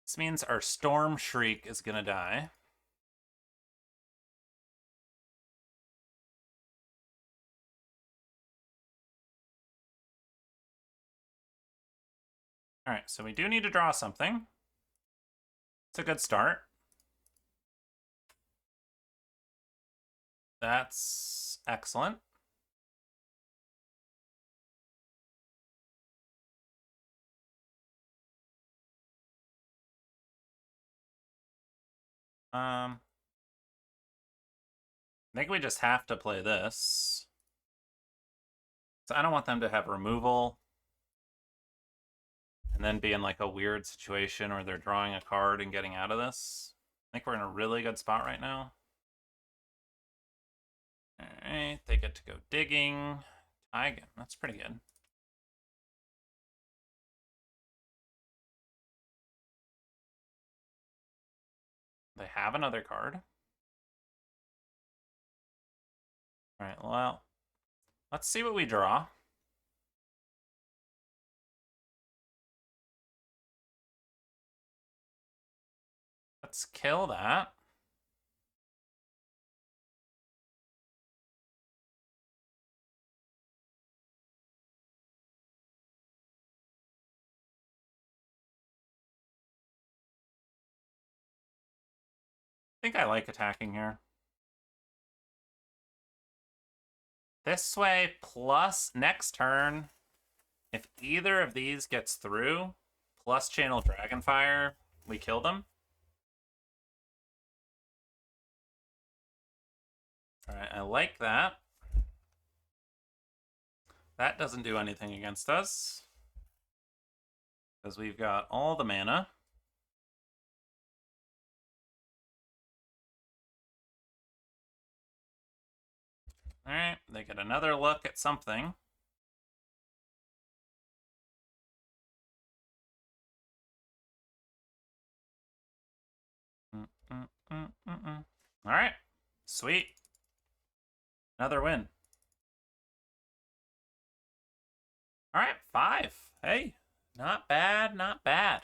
This means our Storm Shriek is gonna die. Alright, so we do need to draw something. It's a good start. That's excellent. I think we just have to play this. So I don't want them to have removal and then be in like a weird situation where they're drawing a card and getting out of this. I think we're in a really good spot right now. Alright, they get to go digging. Tie again, that's pretty good. They have another card. Alright, well, let's see what we draw. Let's kill that. I think I like attacking here. This way, plus next turn, if either of these gets through, plus channel Dragonfire, we kill them. Alright, I like that. That doesn't do anything against us, because we've got all the mana. Alright, they get another look at something. Sweet. Another win. All right, 5. Hey, not bad, not bad.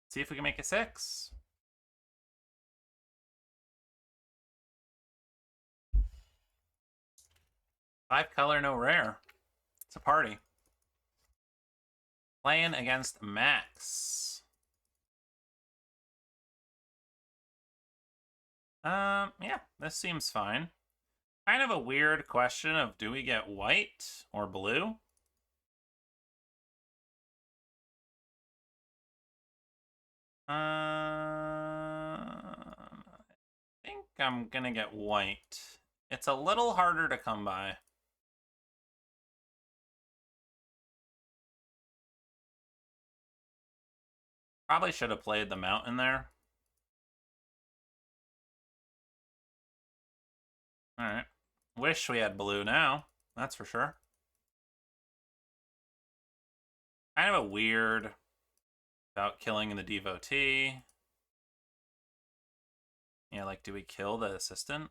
See if we can make a 6. Five color, no rare. It's a party. Playing against Max. Yeah, this seems fine. Kind of a weird question of do we get white or blue? I think I'm gonna get white. It's a little harder to come by. Probably should have played the mountain there. Alright. Wish we had blue now, that's for sure. Kind of a weird about killing the devotee. Yeah, like, do we kill the assistant?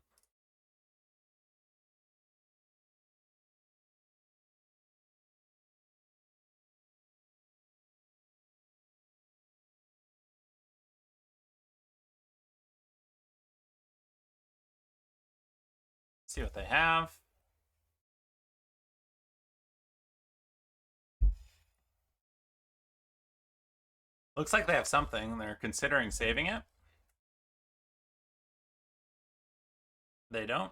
See what they have. Looks like they have something. They're considering saving it. They don't.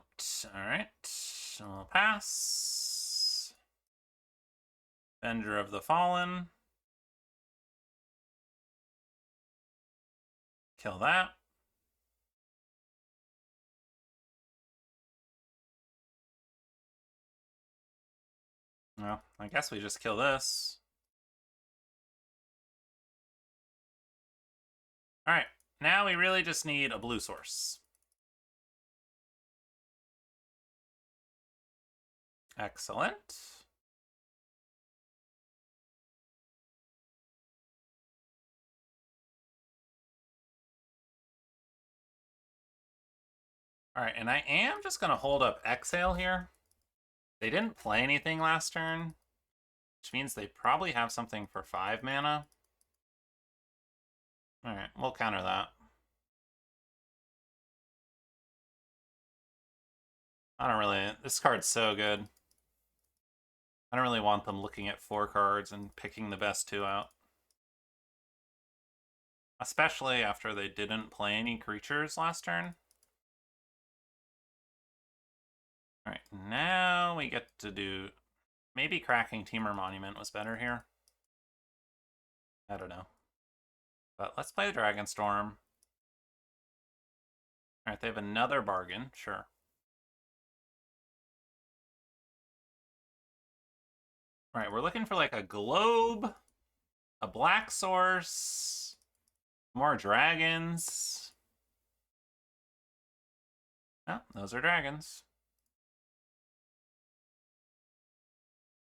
Alright. We'll pass. Avenger of the Fallen. Kill that. Well, I guess we just kill this. Alright, now we really just need a blue source. Excellent. Alright, and I am just going to hold up Exhale here. They didn't play anything last turn, which means they probably have something for 5 mana. Alright, we'll counter that. This card's so good. I don't really want them looking at 4 cards and picking the best 2 out. Especially after they didn't play any creatures last turn. Alright, now we get to do... Maybe cracking Temur Monument was better here. I don't know. But let's play the Dragonstorm. Alright, they have another bargain, sure. Alright, we're looking for like a globe, a black source, more dragons. Oh, those are dragons.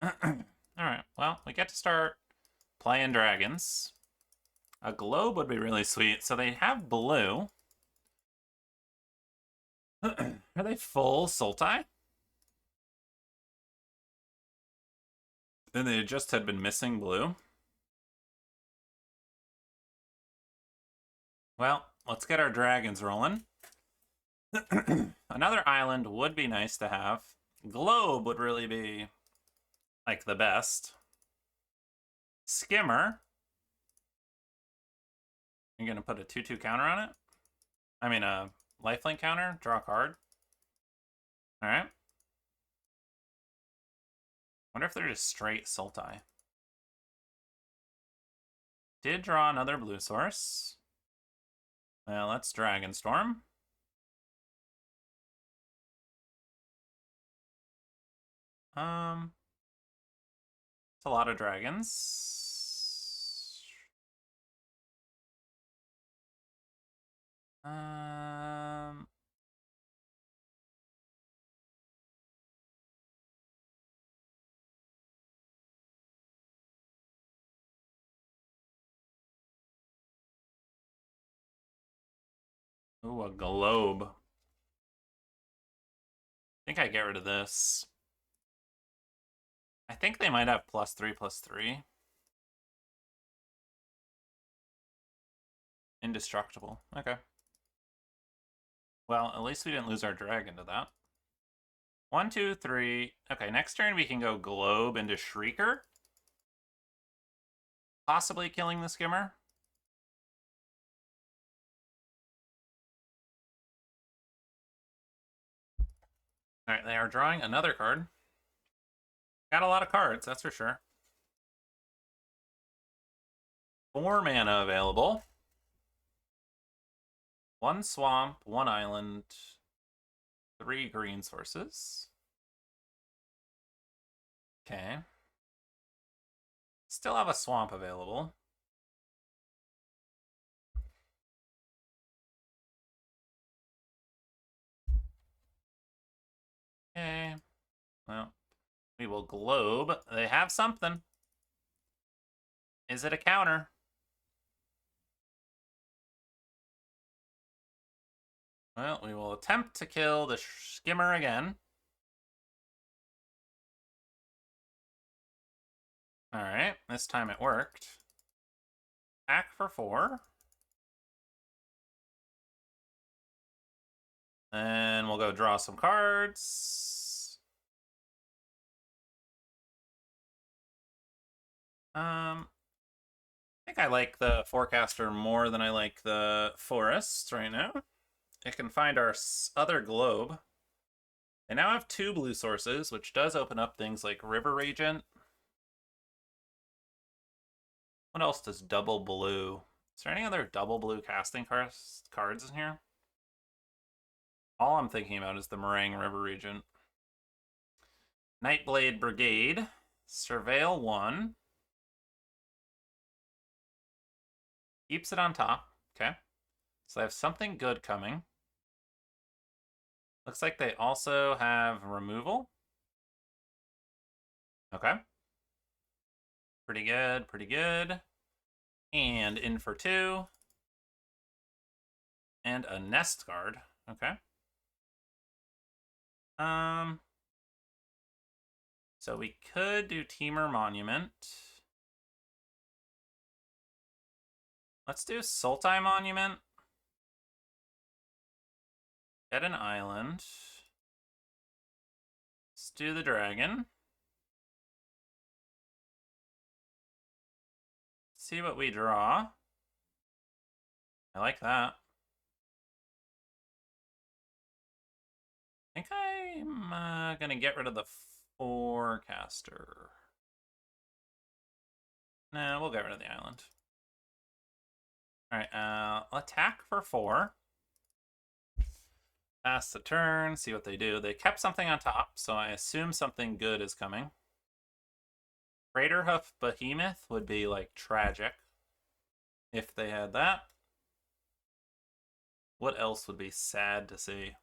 Alright, well, we get to start playing dragons. A globe would be really sweet. So they have blue. Are they full Sultai? Then they just had been missing blue. Well, let's get our dragons rolling. Another island would be nice to have. Globe would really be, like, the best. Skimmer. You're going to put a 2/2 counter on it? I mean, a lifelink counter? Draw a card? Alright. Wonder if they're just straight Sultai. Did draw another blue source. Well, let's Dragonstorm. It's a lot of dragons. Ooh, a globe. I think I get rid of this. I think they might have +3/+3. Indestructible. Okay. Well, at least we didn't lose our dragon to that. 1, 2, 3. Okay, next turn we can go globe into Shrieker. Possibly killing the skimmer. Alright, they are drawing another card. Got a lot of cards, that's for sure. 4 mana available. 1 swamp, 1 island, 3 green sources. Okay. Still have a swamp available. Okay. Well, we will globe. They have something. Is it a counter? Well, we will attempt to kill the skimmer again. Alright, this time it worked. Attack for 4. And we'll go draw some cards. I think I like the Forecaster more than I like the Forest right now. It can find our other globe. They now have 2 blue sources, which does open up things like River Regent. What else does double blue? Is there any other double blue casting cards in here? All I'm thinking about is the Meringue River Regent. Nightblade Brigade. Surveil 1. Keeps it on top. Okay. So they have something good coming. Looks like they also have removal. Okay. Pretty good, pretty good. And in for 2. And a Nest Guard. Okay. So we could do Temur Monument. Let's do Sultai Monument. Get an island. Let's do the dragon. See what we draw. I like that. I think I'm gonna get rid of the Forecaster. Nah, we'll get rid of the island. Alright, attack for 4. Pass the turn, see what they do. They kept something on top, so I assume something good is coming. Craterhoof Behemoth would be, like, tragic if they had that. What else would be sad to see?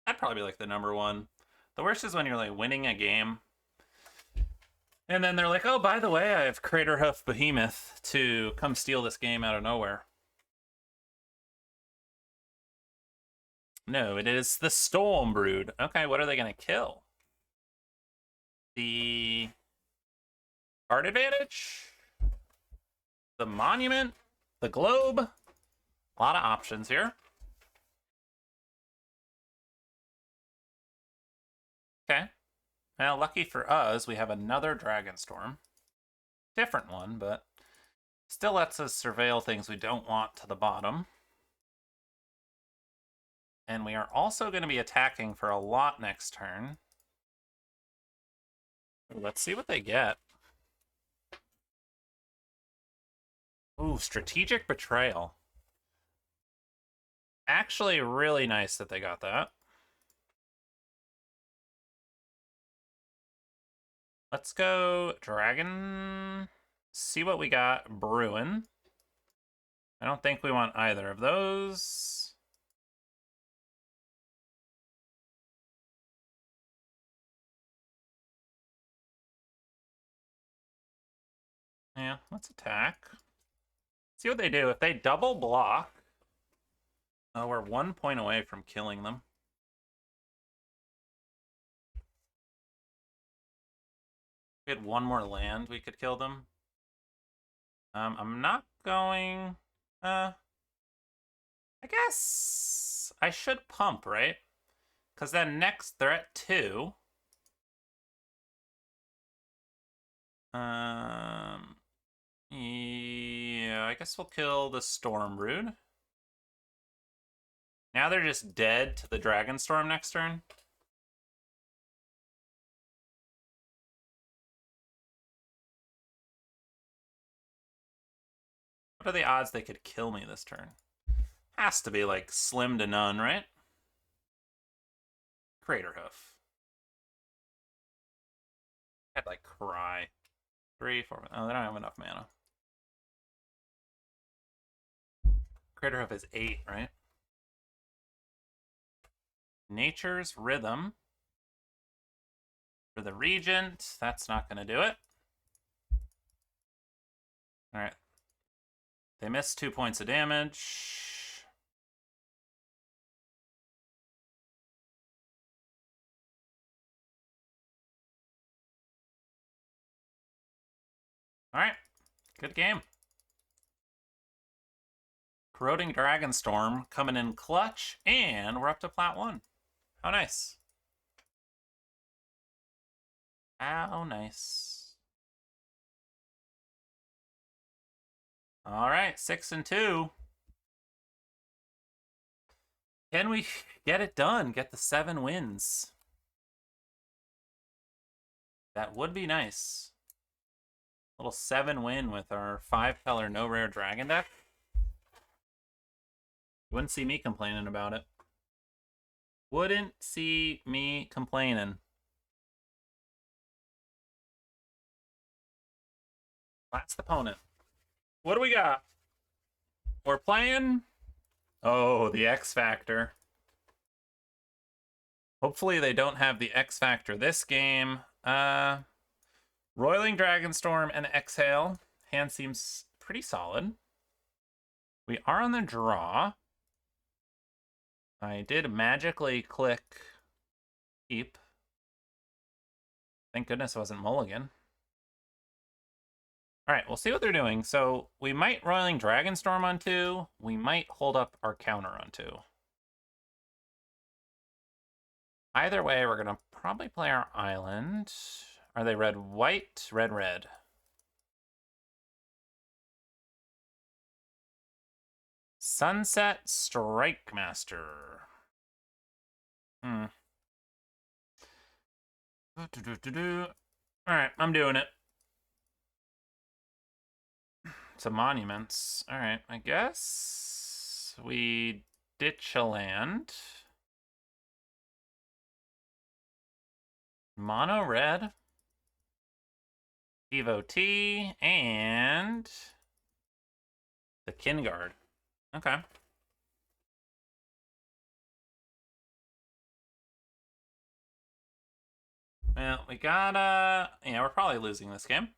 That'd probably be, like, the number one. The worst is when you're, like, winning a game, and then they're like, oh, by the way, I have Craterhoof Behemoth to come steal this game out of nowhere. No, it is the Stormbrood. Okay, what are they going to kill? The card advantage? The monument? The globe? A lot of options here. Okay. Well, lucky for us, we have another Dragonstorm. Different one, but still lets us surveil things we don't want to the bottom. And we are also going to be attacking for a lot next turn. Let's see what they get. Ooh, Strategic Betrayal. Actually, really nice that they got that. Let's go Dragon. See what we got. Bruin. I don't think we want either of those. Yeah, let's attack. See what they do. If they double block, Oh, we're 1 point away from killing them. If we had one more land, we could kill them. I'm not going... I guess I should pump, right? Because then next, they're at 2. Yeah, I guess we'll kill the Storm Brood. Now they're just dead to the Dragonstorm next turn. What are the odds they could kill me this turn? Has to be like slim to none, right? Craterhoof. I'd like cry. 3, 4. Oh, they don't have enough mana. Craterhoof is 8, right? Nature's Rhythm. For the Regent. That's not going to do it. Alright. They missed 2 points of damage. Alright. Good game. Corroding Dragonstorm coming in clutch, and we're up to plat 1. How nice. How nice. Alright, 6 and 2. Can we get it done? Get the 7 wins? That would be nice. Little 7 win with our 5-color no rare dragon deck. You wouldn't see me complaining about it. Wouldn't see me complaining. Last opponent. What do we got? We're playing... Oh, the X Factor. Hopefully they don't have the X Factor this game. Roiling Dragonstorm and Exhale. Hand seems pretty solid. We are on the draw. I did magically click keep. Thank goodness it wasn't mulligan. Alright, we'll see what they're doing. So we might Roiling Dragonstorm on 2. We might hold up our counter on 2. Either way, we're going to probably play our island. Are they red-white? Red-red. Sunset Strike Master. Alright, I'm doing it. Some monuments. Alright, I guess we ditch a land. Mono red. Devotee and the Kingard. Okay. Well, we gotta... Yeah, we're probably losing this game.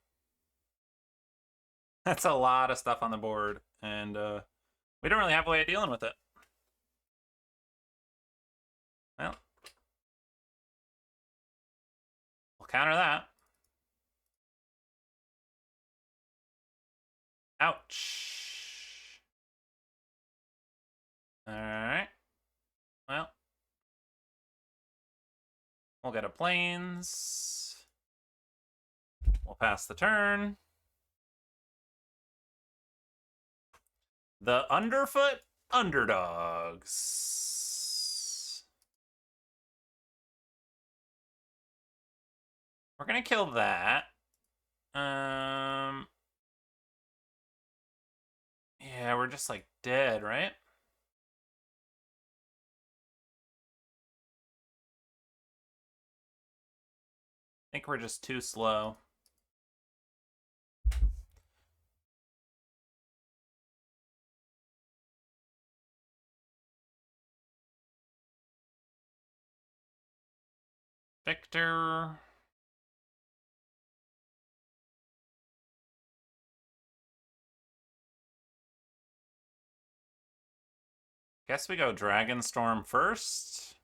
That's a lot of stuff on the board, and we don't really have a way of dealing with it. Well, we'll counter that. Ouch. Alright. Well. We'll get a plains. We'll pass the turn. The Underfoot Underdogs. We're gonna kill that. Yeah, we're just like dead, right? I think we're just too slow. Victor. Guess we go Dragonstorm first.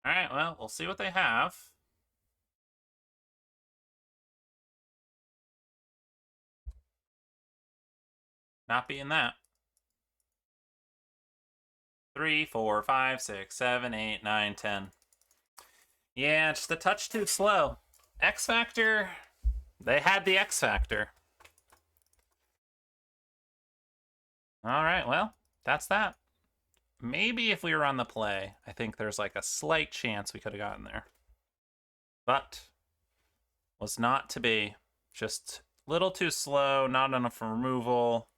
All right, well, we'll see what they have. Not being that. 3, 4, 5, 6, 7, 8, 9, 10. Yeah, just a touch too slow. X Factor, they had the X Factor. All right, well, that's that. Maybe if we were on the play, I think there's like a slight chance we could have gotten there. But was not to be. Just a little too slow, not enough removal.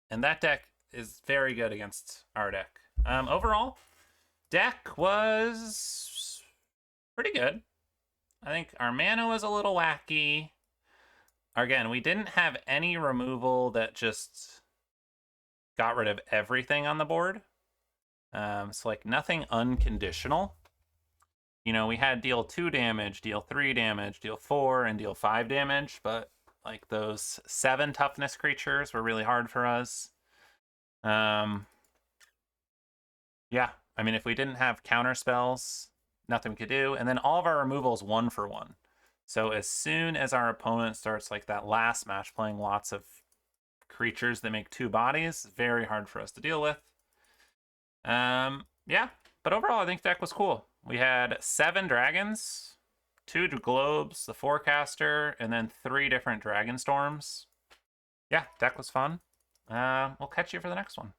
And that deck is very good against our deck. Overall, deck was pretty good. I think our mana was a little wacky. Again, we didn't have any removal that just got rid of everything on the board. So like nothing unconditional. You know, we had deal 2 damage, deal 3 damage, deal 4, and deal 5 damage, but like those 7 toughness creatures were really hard for us. Yeah, I mean, if we didn't have counter spells, nothing we could do. And then all of our removals 1 for 1. So as soon as our opponent starts like that last match playing lots of creatures that make 2 bodies, very hard for us to deal with. Yeah, but overall I think deck was cool. We had 7 dragons, 2 globes, the forecaster, and then 3 different Dragonstorms. Yeah, deck was fun. We'll catch you for the next one.